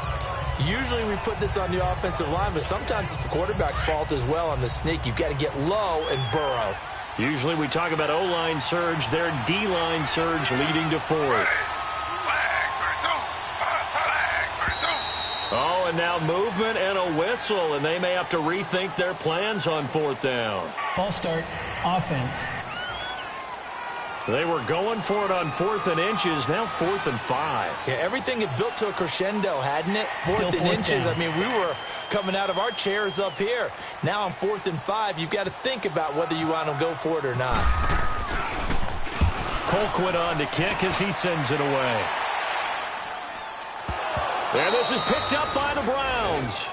Usually we put this on the offensive line, but sometimes it's the quarterback's fault as well on the sneak. You've got to get low and burrow. Usually we talk about O-line surge, their D-line surge leading to 4th. Oh, and now movement and a whistle, and they may have to rethink their plans on 4th down. False start, offense. They were going for it on 4th and inches, now 4th and 5. Yeah, everything had built to a crescendo, hadn't it? 4th and inches. Down. I mean, we were coming out of our chairs up here. Now on 4th and 5, you've got to think about whether you want to go for it or not. Colquitt on to kick as he sends it away. And this is picked up by the Browns.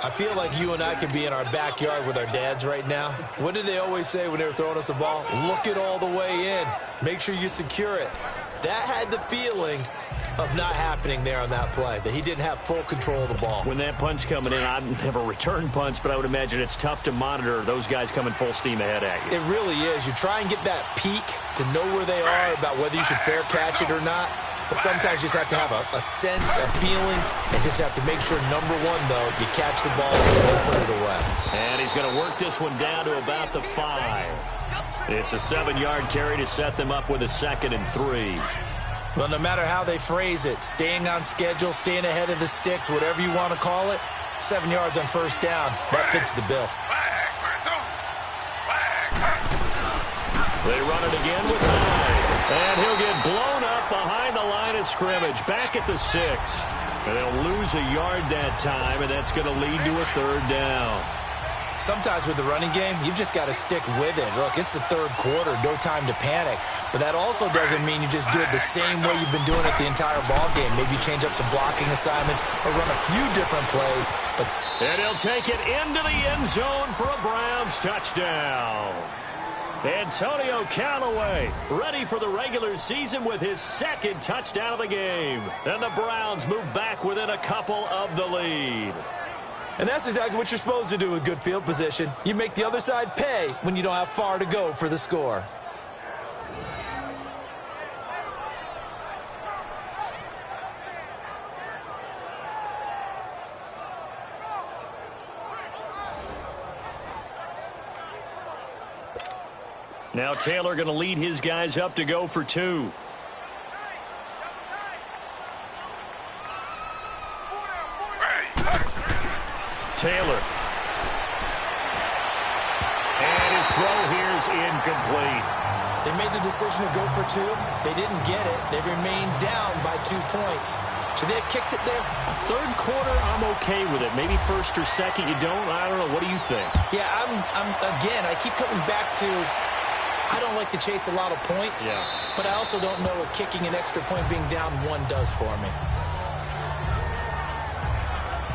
I feel like you and I could be in our backyard with our dads right now. What did they always say when they were throwing us the ball? Look it all the way in. Make sure you secure it. That had the feeling of not happening there on that play, that he didn't have full control of the ball. When that punch coming in, I've never returned punts, but I would imagine it's tough to monitor those guys coming full steam ahead at you. It really is. You try and get that peek to know where they are, about whether you should fair catch it or not. But sometimes you just have to have a sense, a feeling, and just have to make sure, number one, though, you catch the ball and put it away. And he's going to work this one down to about the 5. It's a 7-yard carry to set them up with a 2nd and 3. Well, no matter how they phrase it, staying on schedule, staying ahead of the sticks, whatever you want to call it, 7 yards on 1st down, that fits the bill. They run it again with 9. And he'll get blown up behind the line of scrimmage, back at the 6. And they'll lose a yard that time, and that's going to lead to a 3rd down. Sometimes with the running game, you've just got to stick with it. Look, it's the 3rd quarter, no time to panic. But that also doesn't mean you just do it the same way you've been doing it the entire ball game. Maybe change up some blocking assignments or run a few different plays. And he'll take it into the end zone for a Browns touchdown. Antonio Callaway ready for the regular season with his 2nd touchdown of the game. And the Browns move back within a couple of the lead. And that's exactly what you're supposed to do with good field position. You make the other side pay when you don't have far to go for the score. Now Taylor going to lead his guys up to go for 2. Tyler. And his throw here is incomplete. They made the decision to go for two. They didn't get it. They remained down by 2 points. Should they have kicked it there? Third quarter, I'm okay with it. Maybe first or second, you don't. I don't know. What do you think? Yeah, again, I keep coming back to, I don't like to chase a lot of points. Yeah. But I also don't know what kicking an extra point being down 1 does for me.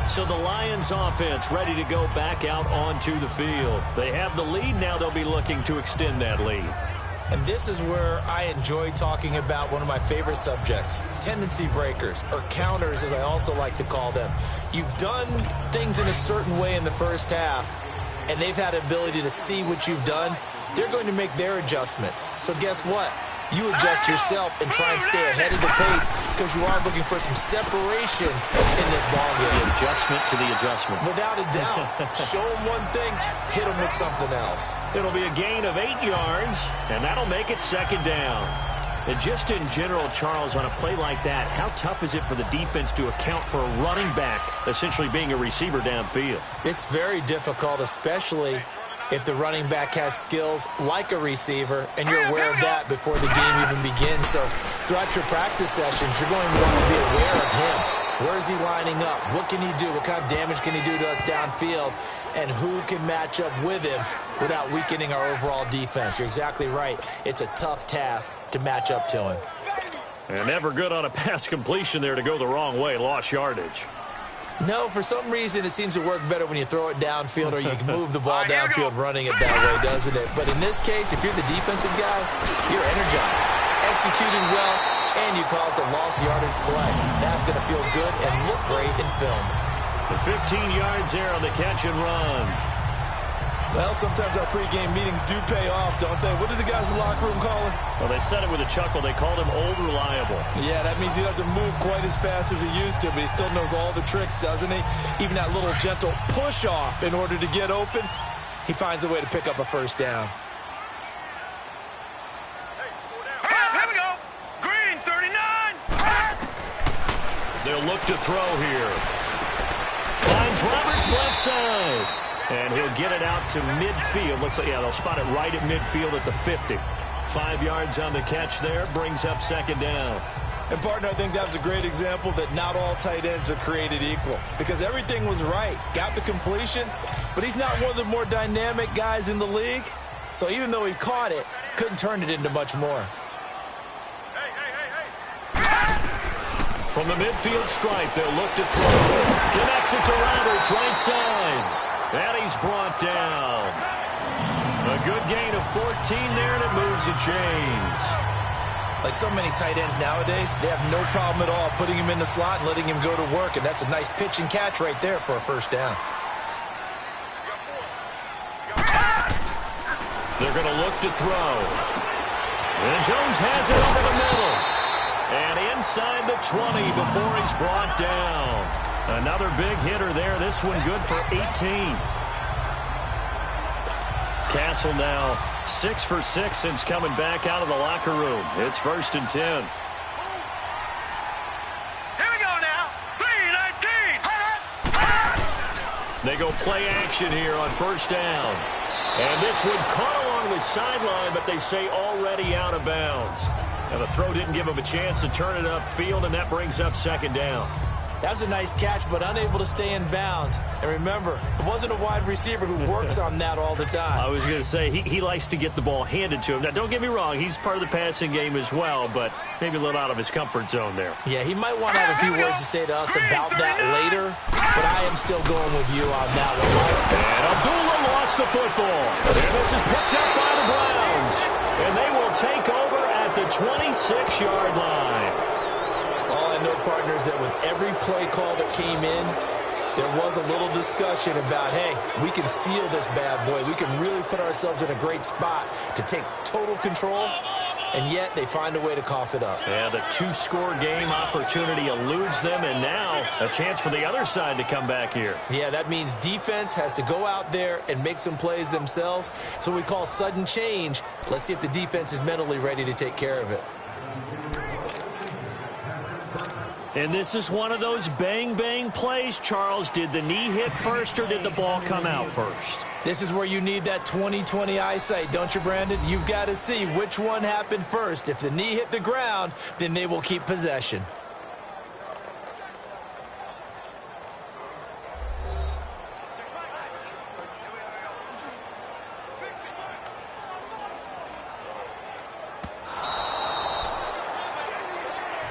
So the Lions offense ready to go back out onto the field. They have the lead. Now they'll be looking to extend that lead. And this is where I enjoy talking about one of my favorite subjects, tendency breakers, or counters as I also like to call them. You've done things in a certain way in the first half, and they've had the ability to see what you've done. They're going to make their adjustments. So guess what? You adjust yourself and try and stay ahead of the pace because you are looking for some separation in this ballgame. The adjustment to the adjustment. Without a doubt. Show them one thing, hit them with something else. It'll be a gain of 8 yards, and that'll make it second down. And just in general, Charles, on a play like that, how tough is it for the defense to account for a running back essentially being a receiver downfield? It's very difficult, especially if the running back has skills like a receiver, and you're aware of that before the game even begins. So throughout your practice sessions, you're going to want to be aware of him. Where is he lining up? What can he do? What kind of damage can he do to us downfield? And who can match up with him without weakening our overall defense? You're exactly right. It's a tough task to match up to him. And never good on a pass completion there to go the wrong way. Lost yardage. No, for some reason it seems to work better when you throw it downfield or you can move the ball downfield running it that way, doesn't it? But in this case, if you're the defensive guys, you're energized, executing well, and you caused a lost yardage play. That's going to feel good and look great in film. The 15 yards there on the catch and run. Well, sometimes our pregame meetings do pay off, don't they? What did the guys in the locker room call him? Well, they said it with a chuckle. They called him Old Reliable. Yeah, that means he doesn't move quite as fast as he used to, but he still knows all the tricks, doesn't he? Even that little gentle push-off in order to get open, he finds a way to pick up a first down. Here we go. Green, 39. They'll look to throw here. Finds Roberts left side. And he'll get it out to midfield. Looks like, yeah, they'll spot it right at midfield at the 50. 5 yards on the catch there. Brings up second down. And, partner, I think that was a great example that not all tight ends are created equal. Because everything was right. Got the completion. But he's not one of the more dynamic guys in the league. So even though he caught it, couldn't turn it into much more. From the midfield stripe, they'll look to throw. Connects it to Roberts, right side. And he's brought down. A good gain of 14 there, and it moves the chains. Like so many tight ends nowadays, they have no problem at all putting him in the slot and letting him go to work. And that's a nice pitch and catch right there for a first down. They're going to look to throw. And Jones has it over the middle. And inside the 20 before he's brought down. Another big hitter there. This one good for 18. Castle now 6 for 6 since coming back out of the locker room. It's 1st and 10. Here we go now. 3-19. They go play action here on first down. And this one caught along the sideline, but they say already out of bounds. And the throw didn't give him a chance to turn it upfield, and that brings up second down. That was a nice catch, but unable to stay in bounds. And remember, it wasn't a wide receiver who works on that all the time. I was going to say, he likes to get the ball handed to him. Now, don't get me wrong, he's part of the passing game as well, but maybe a little out of his comfort zone there. Yeah, he might want to have a few words to say to us about that later, but I am still going with you on that one, Mike. And Abdullah lost the football. And this is picked up by the Browns. And they will take over at the 26-yard line. All I know, partners, that with every play call that came in, there was a little discussion about, hey, we can seal this bad boy. We can really put ourselves in a great spot to take total control, and yet they find a way to cough it up. Yeah, the 2-score game opportunity eludes them, and now a chance for the other side to come back here. Yeah, that means defense has to go out there and make some plays themselves. So we call sudden change. Let's see if the defense is mentally ready to take care of it. And this is one of those bang-bang plays, Charles. Did the knee hit first or did the ball come out first? This is where you need that 20/20 eyesight, don't you, Brandon? You've got to see which one happened first. If the knee hit the ground, then they will keep possession.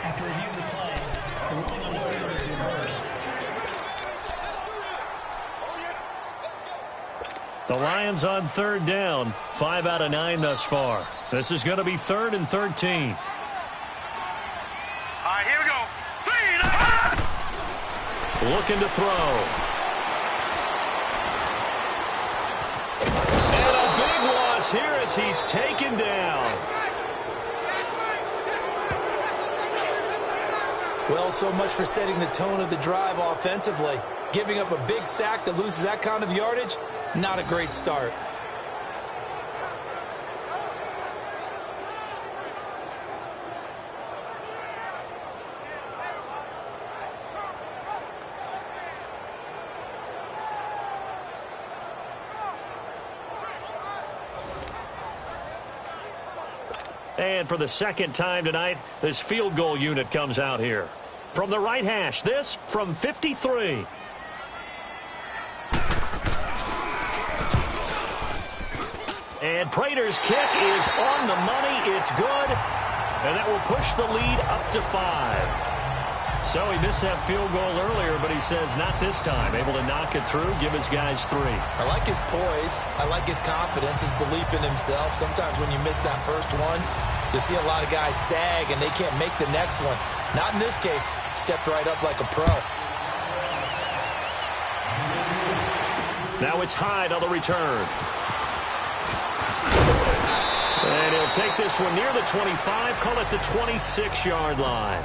After review of the play, the ruling on the field is reversed. The Lions on third down. 5 out of 9 thus far. This is going to be 3rd and 13. All right, here we go. 3, Looking to throw. And a big loss here as he's taken down. Well, so much for setting the tone of the drive offensively. Giving up a big sack that loses that kind of yardage, not a great start. And for the second time tonight, this field goal unit comes out here. From the right hash, this from 53. And Prater's kick is on the money. It's good. And that will push the lead up to 5. So he missed that field goal earlier, but he says not this time. Able to knock it through, give his guys 3. I like his poise. I like his confidence, his belief in himself. Sometimes when you miss that first one, you see a lot of guys sag and they can't make the next one. Not in this case. Stepped right up like a pro. Now it's Hyde on the return. And he'll take this one near the 25, call it the 26-yard line.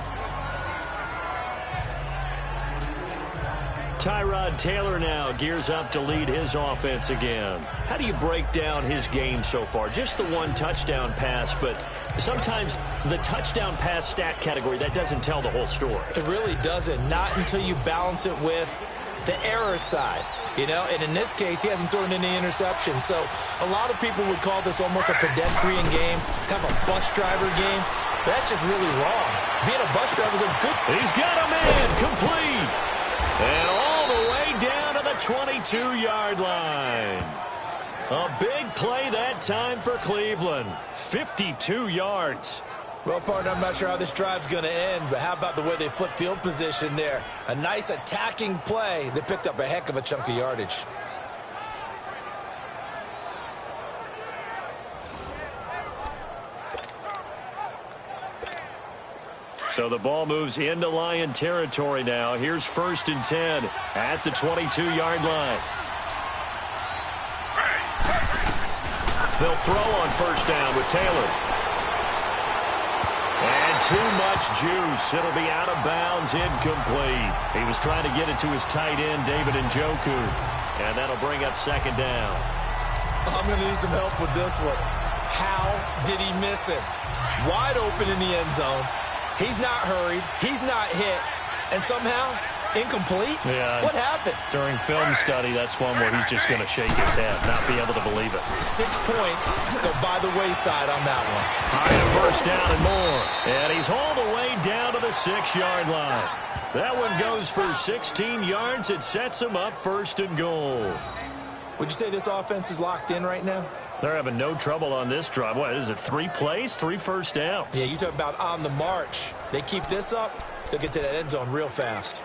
Tyrod Taylor now gears up to lead his offense again. How do you break down his game so far? Just the one touchdown pass, but sometimes the touchdown pass stat category, that doesn't tell the whole story. It really doesn't. Not until you balance it with the error side. You know, and in this case, he hasn't thrown any interceptions. So a lot of people would call this almost a pedestrian game, kind of a bus driver game. But that's just really wrong. Being a bus driver is a good... He's got a man complete. And all the way down to the 22-yard line. A big play that time for Cleveland. 52 yards. Well, partner, I'm not sure how this drive's going to end, but how about the way they flip field position there? A nice attacking play that picked up a heck of a chunk of yardage. So the ball moves into Lion territory now. Here's 1st and 10 at the 22-yard line. They'll throw on 1st down with Taylor. And too much juice. It'll be out of bounds, incomplete. He was trying to get it to his tight end, David Njoku. And that'll bring up 2nd down. I'm going to need some help with this one. How did he miss it? Wide open in the end zone. He's not hurried. He's not hit. And somehow, incomplete? Yeah. What happened? During film study, that's one where he's just going to shake his head, not be able to believe it. 6 points go by the wayside on that one. All right, 1st down and more. And he's all the way down to the 6-yard line. That one goes for 16 yards. It sets him up 1st and goal. Would you say this offense is locked in right now? They're having no trouble on this drive. What is it, 3 plays, 3 first downs? Yeah, you talk about on the march. They keep this up, they'll get to that end zone real fast.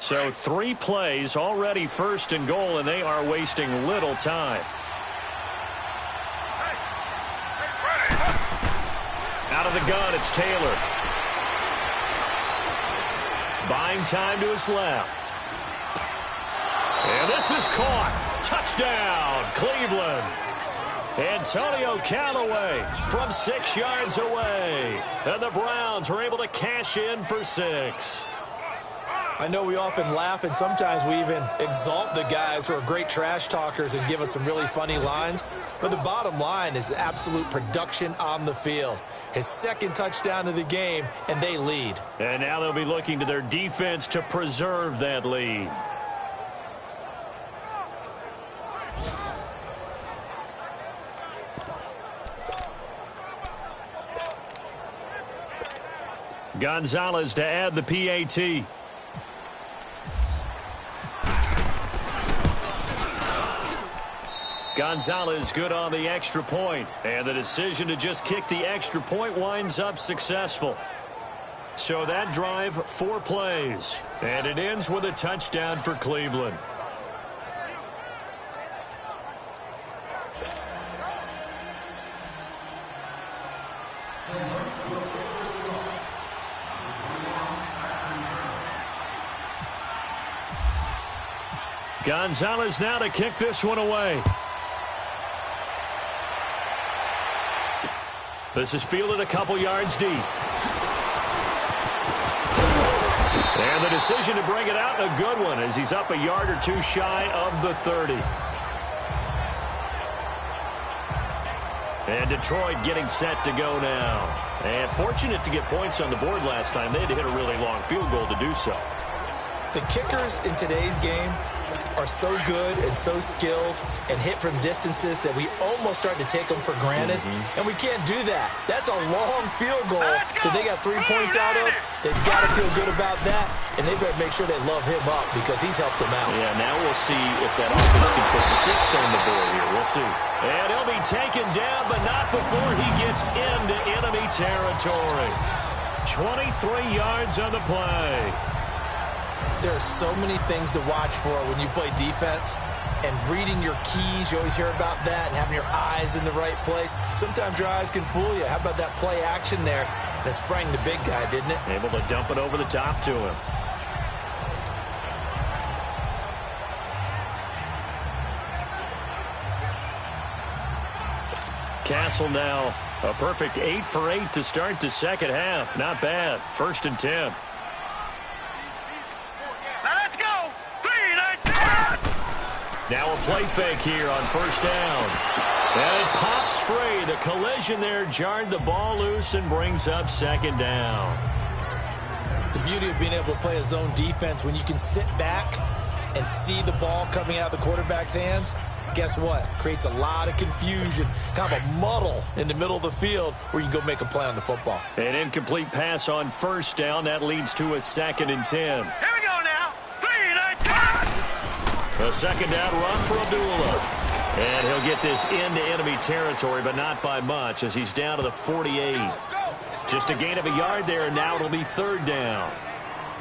So 3 plays, already 1st and goal, and they are wasting little time. Out of the gun, it's Taylor. Buying time to his left. And this is caught. Touchdown, Cleveland. Antonio Callaway from 6 yards away. And the Browns are able to cash in for 6. I know we often laugh, and sometimes we even exalt the guys who are great trash talkers and give us some really funny lines. But the bottom line is absolute production on the field. His second touchdown of the game, and they lead. And now they'll be looking to their defense to preserve that lead. Gonzalez to add the PAT. Gonzalez good on the extra point, and the decision to just kick the extra point winds up successful. So that drive, 4 plays, and it ends with a touchdown for Cleveland. Gonzalez now to kick this one away. This is fielded a couple yards deep. And the decision to bring it out, a good one, as he's up a yard or two shy of the 30. And Detroit getting set to go now. And fortunate to get points on the board last time. They had to hit a really long field goal to do so. The kickers in today's game are so good and so skilled and hit from distances that we almost start to take them for granted. And we can't do that. That's a long field goal that they got 3 points out of. They've got to feel good about that, and they better make sure they love him up because he's helped them out. Yeah, now we'll see if that offense can put 6 on the board here. We'll see. And he'll be taken down, but not before he gets into enemy territory. 23 yards on the play. There are so many things to watch for when you play defense, and reading your keys, you always hear about that, and having your eyes in the right place. Sometimes your eyes can fool you. How about that play action there that sprang the big guy, didn't it? Able to dump it over the top to him. Castle now a perfect 8 for 8 to start the second half. Not bad. 1st and 10. Now a play fake here on 1st down. And it pops free. The collision there jarred the ball loose and brings up 2nd down. The beauty of being able to play a zone defense, when you can sit back and see the ball coming out of the quarterback's hands, guess what? Creates a lot of confusion, kind of a muddle in the middle of the field where you can go make a play on the football. An incomplete pass on 1st down. That leads to a 2nd and 10. Here we go now. 3, 9, 10. A 2nd down run for Abdullah. And he'll get this into enemy territory, but not by much as he's down to the 48. Just a gain of a yard there, and now it'll be 3rd down.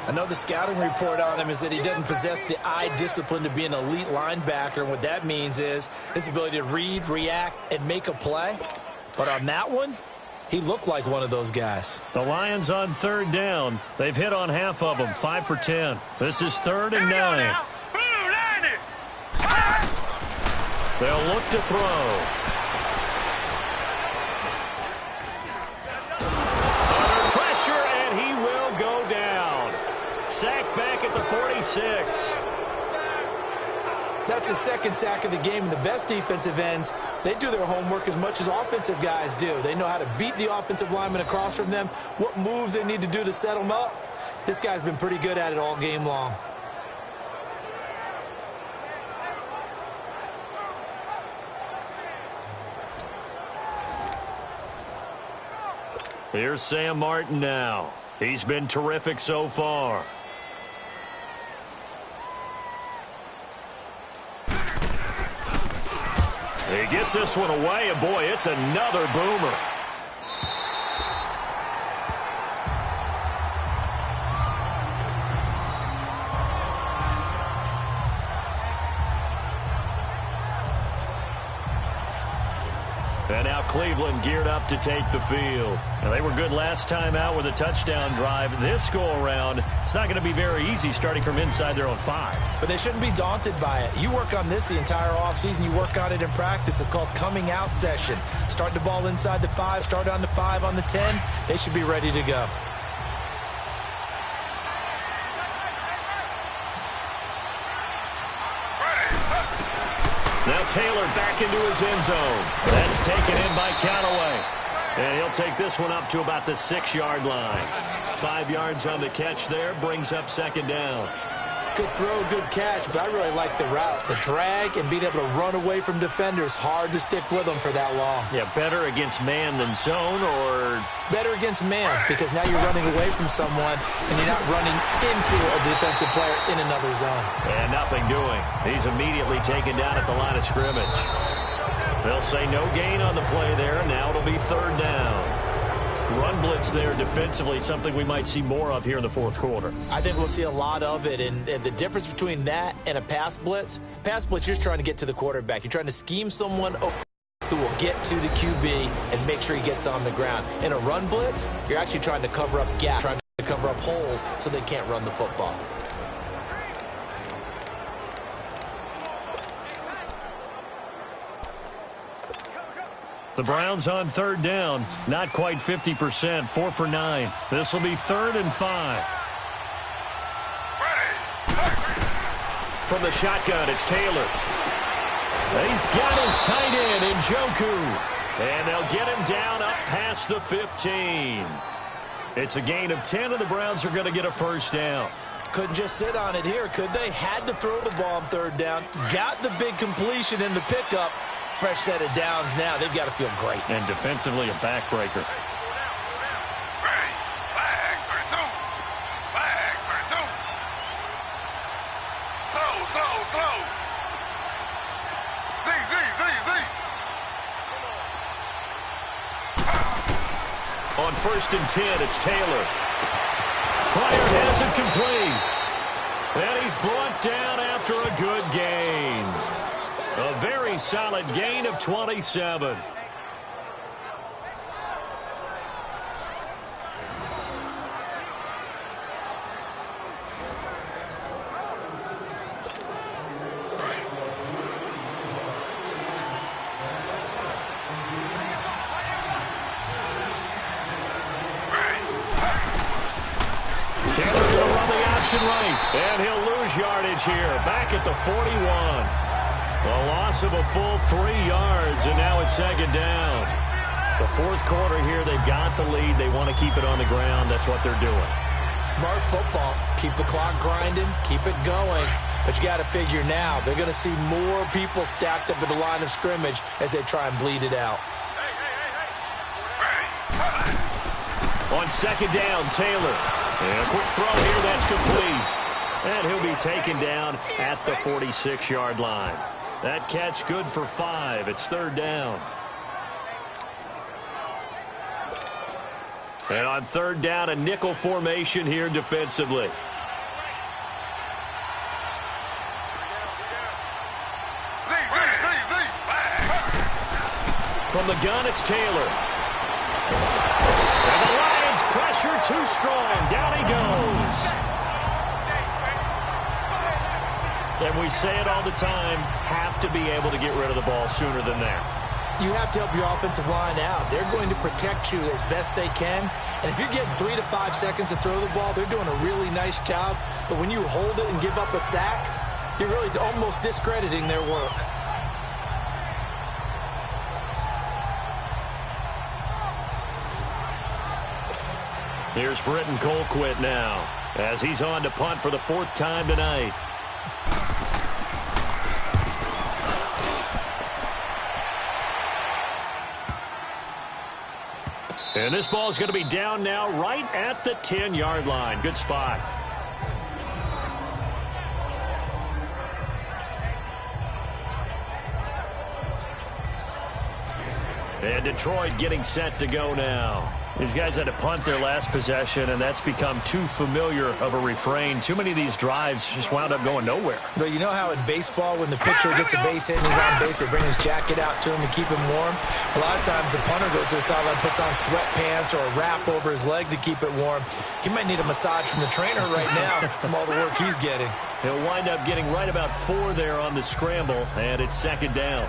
I know the scouting report on him is that he doesn't possess the eye discipline to be an elite linebacker, and what that means is his ability to read, react, and make a play. But on that one, he looked like one of those guys. The Lions on 3rd down. They've hit on half of them, 5 for 10. This is 3rd and 9. They'll look to throw. Under pressure, and he will go down. Sacked back at the 46. That's his 2nd sack of the game, and the best defensive ends, they do their homework as much as offensive guys do. They know how to beat the offensive lineman across from them, what moves they need to do to set them up. This guy's been pretty good at it all game long. Here's Sam Martin now. He's been terrific so far. He gets this one away, and boy, it's another boomer. And now Cleveland geared up to take the field. Now, they were good last time out with a touchdown drive. This go-around, it's not going to be very easy starting from inside their own 5. But they shouldn't be daunted by it. You work on this the entire offseason. You work on it in practice. It's called coming out session. Start the ball inside the 5, start on the 5, on the 10. They should be ready to go. Now Taylor back into his end zone. That's taken in by Callaway. And he'll take this one up to about the 6-yard line. 5 yards on the catch there, brings up second down. Good throw, good catch, but I really like the route. The drag and being able to run away from defenders, hard to stick with them for that long. Yeah, better against man than zone, or? Better against man, because now you're running away from someone and you're not running into a defensive player in another zone. And nothing doing. He's immediately taken down at the line of scrimmage. They'll say no gain on the play there. Now it'll be third down. Run blitz there defensively, something we might see more of here in the fourth quarter. I think we'll see a lot of it, and the difference between that and a pass blitz, you're just trying to get to the quarterback. You're trying to scheme someone who will get to the QB and make sure he gets on the ground. In a run blitz, you're actually trying to cover up gaps, trying to cover up holes so they can't run the football. The Browns on third down, not quite 50%, 4 for 9. This will be 3rd and 5. From the shotgun, it's Taylor. He's got his tight end in Njoku. And they'll get him down up past the 15. It's a gain of 10, and the Browns are going to get a first down. Couldn't just sit on it here, could they? Had to throw the ball on third down. Got the big completion in the pickup. Fresh set of downs now. They've got to feel great. And defensively, a backbreaker. Slow. Z. On 1st and 10, it's Taylor. Pryor has it complete. And he's brought down after a good gain. A very solid gain of 27. Taylor going to run the option right, and he'll lose yardage here, back at the 41. A loss of a full 3 yards, and now it's second down. The fourth quarter here, they've got the lead. They want to keep it on the ground. That's what they're doing. Smart football. Keep the clock grinding. Keep it going. But you got to figure now, they're going to see more people stacked up at the line of scrimmage as they try and bleed it out. On second down, Taylor. And a quick throw here, that's complete. And he'll be taken down at the 46-yard line. That catch good for 5. It's third down. And on third down, a nickel formation here defensively. From the gun, it's Taylor. And the Lions pressure too strong. Down he goes. And we say it all the time, have to be able to get rid of the ball sooner than that. You have to help your offensive line out. They're going to protect you as best they can. And if you're getting 3 to 5 seconds to throw the ball, they're doing a really nice job. But when you hold it and give up a sack, you're really almost discrediting their work. Here's Britton Colquitt now, as he's on to punt for the 4th time tonight. And this ball is going to be down now right at the 10-yard line. Good spot. And Detroit getting set to go now. These guys had to punt their last possession, and that's become too familiar of a refrain. Too many of these drives just wound up going nowhere. But you know how in baseball, when the pitcher gets a base hit and he's on base, they bring his jacket out to him to keep him warm? A lot of times the punter goes to the sideline, puts on sweatpants or a wrap over his leg to keep it warm. He might need a massage from the trainer right now from all the work he's getting. He'll wind up getting right about 4 there on the scramble, and it's second down.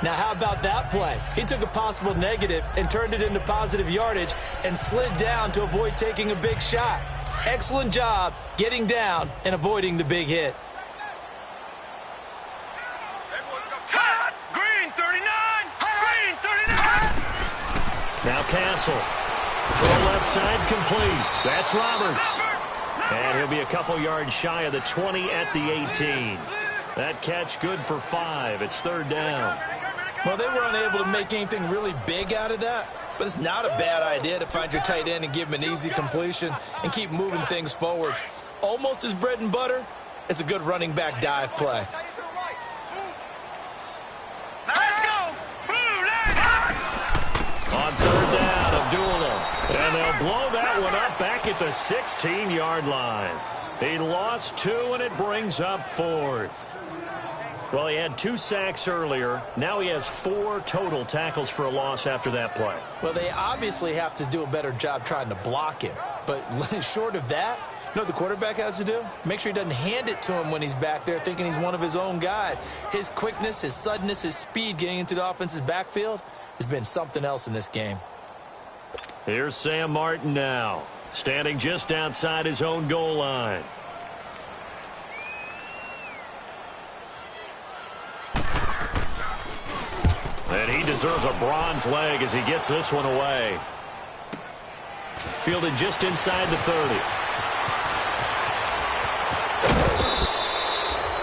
Now, how about that play? He took a possible negative and turned it into positive yardage and slid down to avoid taking a big shot. Excellent job getting down and avoiding the big hit. Time! Now Castle. Throw left side complete. That's Roberts. And he'll be a couple yards shy of the 20 at the 18. That catch good for 5. It's third down. Well, they were unable to make anything really big out of that, but it's not a bad idea to find your tight end and give him an easy completion and keep moving things forward. Almost his bread and butter. It's a good running back dive play. Let's go. On third down, Abdullah. And they'll blow that one up back at the 16-yard line. He lost 2, and it brings up 4th. Well, he had 2 sacks earlier. Now he has 4 total tackles for a loss after that play. Well, they obviously have to do a better job trying to block him. But short of that, you know what the quarterback has to do? Make sure he doesn't hand it to him when he's back there thinking he's one of his own guys. His quickness, his suddenness, his speed getting into the offense's backfield has been something else in this game. Here's Sam Martin now, standing just outside his own goal line. And he deserves a bronze leg as he gets this one away. Fielded just inside the 30.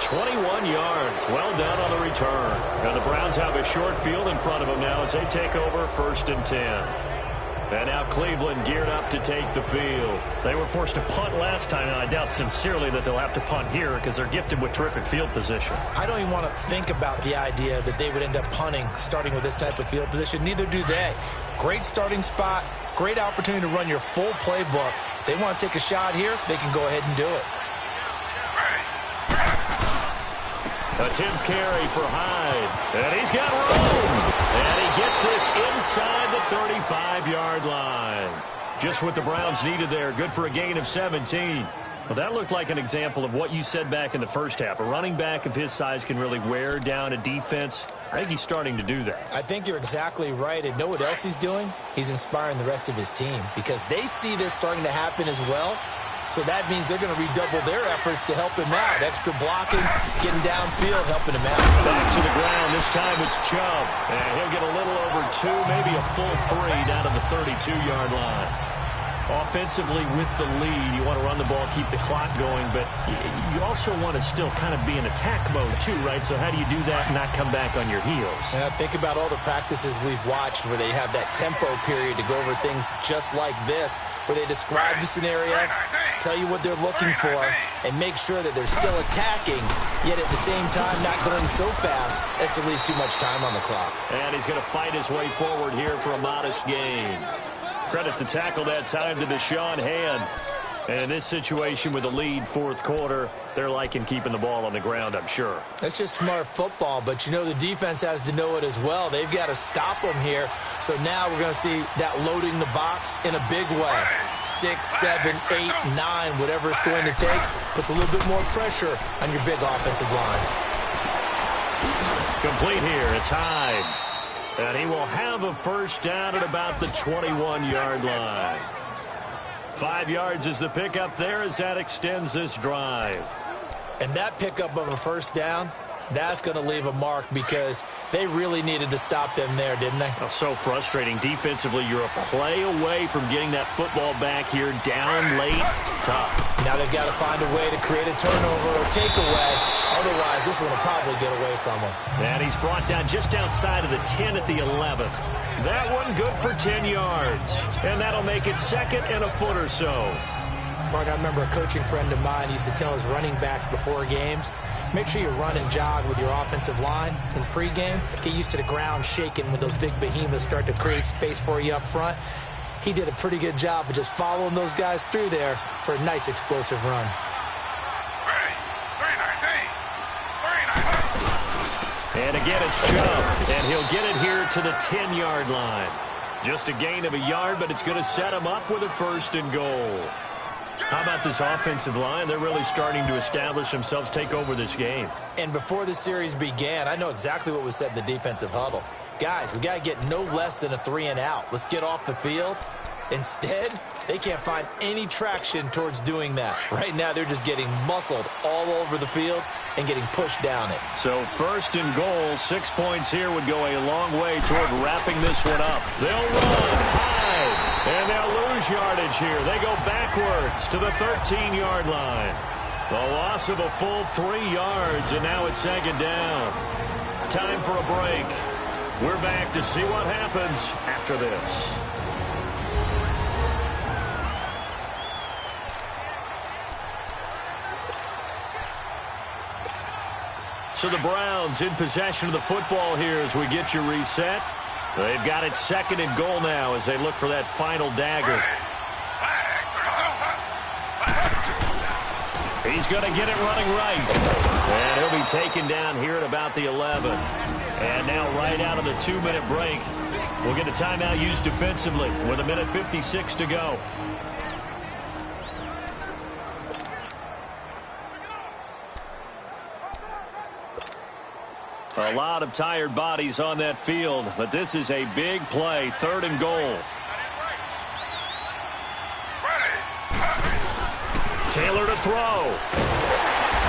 21 yards. Well done on the return. And the Browns have a short field in front of them now as they take over 1st and 10. And now Cleveland geared up to take the field. They were forced to punt last time, and I doubt sincerely that they'll have to punt here because they're gifted with terrific field position. I don't even want to think about the idea that they would end up punting starting with this type of field position. Neither do they. Great starting spot, great opportunity to run your full playbook. If they want to take a shot here, they can go ahead and do it. Attempt carry for Hyde. And he's got room. And he gets this inside the 35-yard line. Just what the Browns needed there. Good for a gain of 17. Well, that looked like an example of what you said back in the first half. A running back of his size can really wear down a defense. I think he's starting to do that. I think you're exactly right. And know what else he's doing? He's inspiring the rest of his team because they see this starting to happen as well. So that means they're going to redouble their efforts to help him out. Extra blocking, getting downfield, helping him out. Back to the ground. This time it's Chubb. And he'll get a little over 2, maybe a full 3 down to the 32-yard line. Offensively with the lead, you want to run the ball, keep the clock going, but you also want to still kind of be in attack mode too, right? So how do you do that and not come back on your heels? Yeah, think about all the practices we've watched where they have that tempo period to go over things just like this, where they describe the scenario, tell you what they're looking for, and make sure that they're still attacking, yet at the same time not going so fast as to leave too much time on the clock. And he's going to fight his way forward here for a modest gain. Credit the tackle that time to Deshaun Hand. And in this situation with the lead 4th quarter, they're liking keeping the ball on the ground, I'm sure. That's just smart football, but you know the defense has to know it as well. They've got to stop them here. So now we're going to see that loading the box in a big way. 6, 7, 8, 9, whatever it's going to take, puts a little bit more pressure on your big offensive line. Complete here. It's Hyde. And he will have a first down at about the 21-yard line. 5 yards is the pickup there as that extends this drive. And that pickup of a first down, that's going to leave a mark because they really needed to stop them there, didn't they? Oh, so frustrating. Defensively, you're a play away from getting that football back here down late. Tough. Now they've got to find a way to create a turnover or takeaway. Otherwise, this one will probably get away from him. And he's brought down just outside of the 10 at the 11th. That one good for 10 yards. And that'll make it 2nd and a foot or so. Bart, I remember a coaching friend of mine used to tell his running backs before games, make sure you run and jog with your offensive line in pregame. Get used to the ground shaking when those big behemoths start to create space for you up front. He did a pretty good job of just following those guys through there for a nice explosive run. And again, it's Chubb, and he'll get it here to the 10-yard line. Just a gain of a yard, but it's going to set him up with a 1st and goal. How about this offensive line? They're really starting to establish themselves, take over this game. And before the series began, I know exactly what was said in the defensive huddle. Guys, we got to get no less than a 3 and out. Let's get off the field. Instead, they can't find any traction towards doing that. Right now, they're just getting muscled all over the field. and getting pushed down it. So 1st and goal, 6 points here would go a long way toward wrapping this one up. They'll run high, and they'll lose yardage here. They go backwards to the 13-yard line. The loss of a full 3 yards, and now it's 2nd down. Time for a break. We're back to see what happens after this. So the Browns in possession of the football here as we get you reset. They've got it 2nd and goal now as they look for that final dagger. He's going to get it running right. And he'll be taken down here at about the 11. And now right out of the 2-minute break, we'll get a timeout used defensively with 1:56 to go. A lot of tired bodies on that field, but this is a big play, 3rd and goal. Taylor to throw.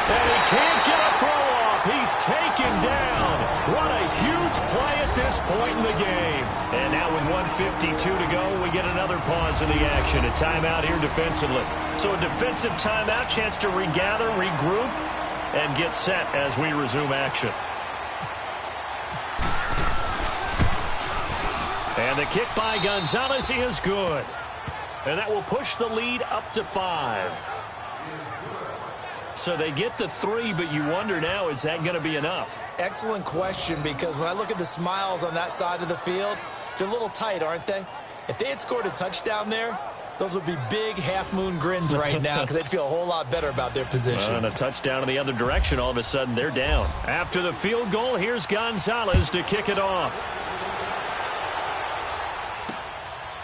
And he can't get a throw off. He's taken down. What a huge play at this point in the game. And now with 1:52 to go, we get another pause in the action. A timeout here defensively. So a defensive timeout, chance to regather, regroup, and get set as we resume action. And the kick by Gonzalez is good. And that will push the lead up to 5. So they get the 3, but you wonder now, is that going to be enough? Excellent question, because when I look at the smiles on that side of the field, they're a little tight, aren't they? If they had scored a touchdown there, those would be big half-moon grins right now because they'd feel a whole lot better about their position. And a touchdown in the other direction, all of a sudden they're down. After the field goal, here's Gonzalez to kick it off.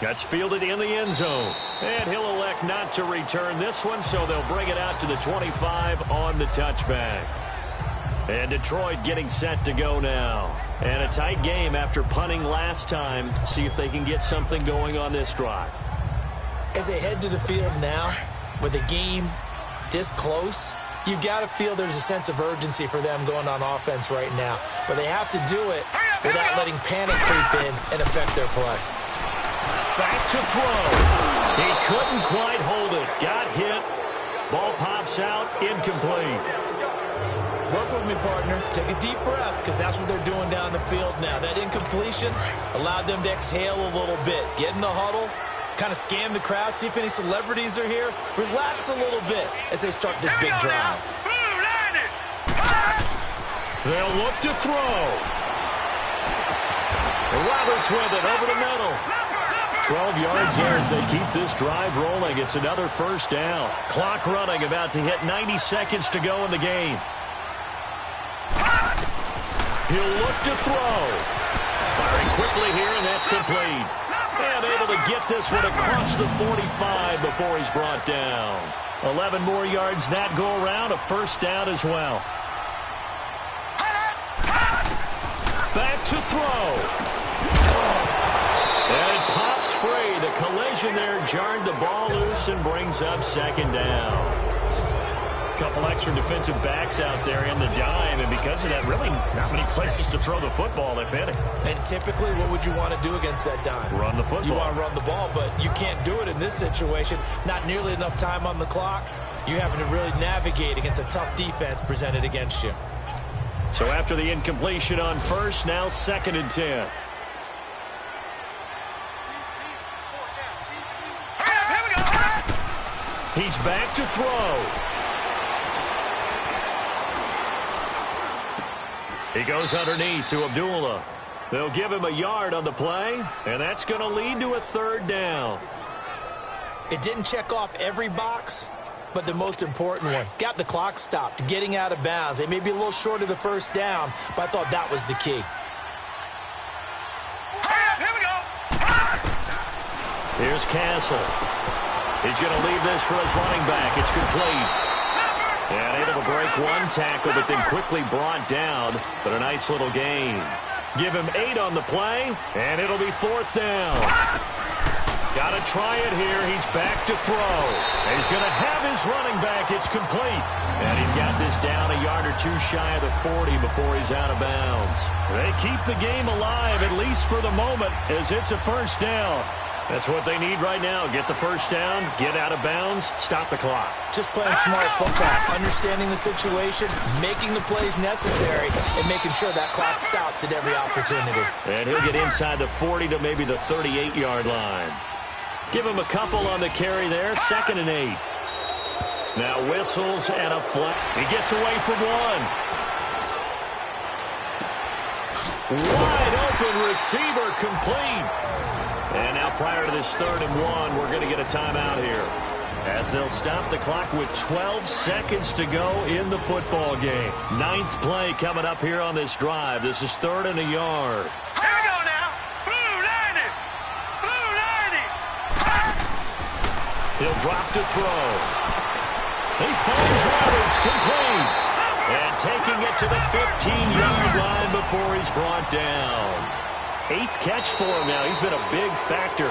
That's fielded in the end zone. And he'll elect not to return this one, so they'll bring it out to the 25 on the touchback. And Detroit getting set to go now. And a tight game after punting last time. See if they can get something going on this drive. As they head to the field now, with the game this close, you've got to feel there's a sense of urgency for them going on offense right now. But they have to do it without letting panic creep in and affect their play. Back to throw. He couldn't quite hold it. Got hit. Ball pops out. Incomplete. Work with me, partner. Take a deep breath, because that's what they're doing down the field now. That incompletion allowed them to exhale a little bit. Get in the huddle. Kind of scan the crowd. See if any celebrities are here. Relax a little bit as they start this big drive. They'll look to throw. Roberts with it over the middle. 12 yards there as they keep this drive rolling. It's another 1st down. Clock running, about to hit 90 seconds to go in the game. He'll look to throw. Firing quickly here, and that's complete. And able to get this one across the 45 before he's brought down. 11 more yards that go around, a 1st down as well. Back to throw. And it pops free. The collision there jarred the ball loose and brings up 2nd down. Couple extra defensive backs out there in the dime, and because of that, really not many places to throw the football, if any. And typically, what would you want to do against that dime? Run the football. You want to run the ball, but you can't do it in this situation. Not nearly enough time on the clock. You having to really navigate against a tough defense presented against you. So after the incompletion on 1st, now 2nd and 10. He's back to throw. He goes underneath to Abdullah. They'll give him a yard on the play, and that's going to lead to a 3rd down. It didn't check off every box, but the most important one. Got the clock stopped, getting out of bounds. They may be a little short of the 1st down, but I thought that was the key. Here we go. Here's Castle. He's going to leave this for his running back. It's complete. And able to break one tackle, but then quickly brought down. But a nice little gain. Give him 8 on the play, and it'll be 4th down. Got to try it here. He's back to throw. And he's going to have his running back. It's complete. And he's got this down a yard or two shy of the 40 before he's out of bounds. They keep the game alive, at least for the moment, as it's a first down. That's what they need right now. Get the first down, get out of bounds, stop the clock. Just playing smart football, understanding the situation, making the plays necessary, and making sure that clock stops at every opportunity. And he'll get inside the 40 to maybe the 38-yard line. Give him a couple on the carry there, 2nd and 8. Now whistles and a flag. He gets away from one. Wide open receiver, complete. And now prior to this 3rd and 1, we're going to get a timeout here, as they'll stop the clock with 12 seconds to go in the football game. 9th play coming up here on this drive. This is 3rd and a yard. Here we go now. Blue 90. Blue 90. He'll drop to throw. He finds Roberts, complete. And taking it to the 15-yard line before he's brought down. 8th catch for him now. He's been a big factor.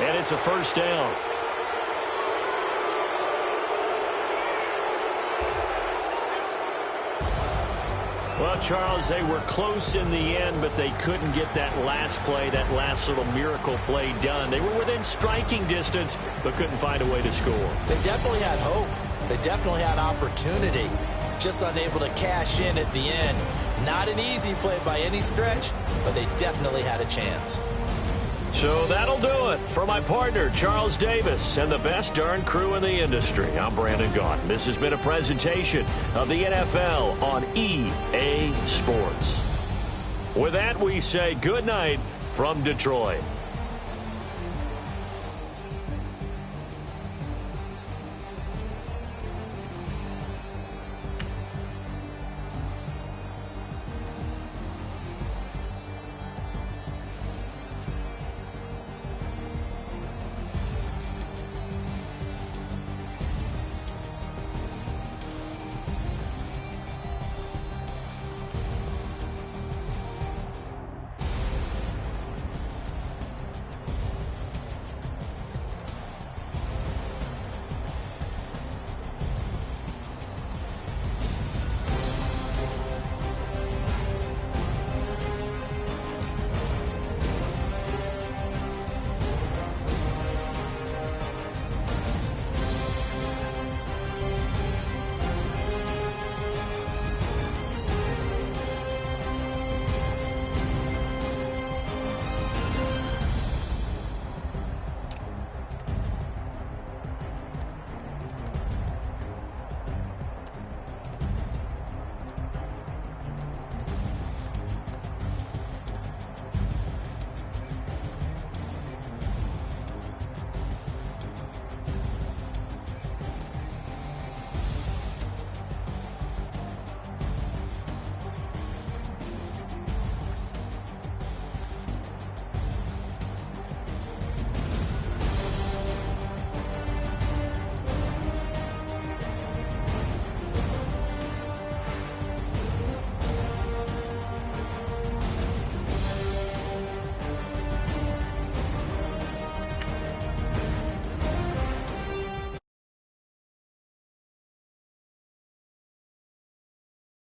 And it's a first down. Well, Charles, they were close in the end, but they couldn't get that last play, that last little miracle play done. They were within striking distance, but couldn't find a way to score. They definitely had hope. They definitely had opportunity. Just unable to cash in at the end. Not an easy play by any stretch, but they definitely had a chance. So that'll do it for my partner, Charles Davis, and the best darn crew in the industry. I'm Brandon Gaudin. This has been a presentation of the NFL on EA Sports. With that, we say good night from Detroit.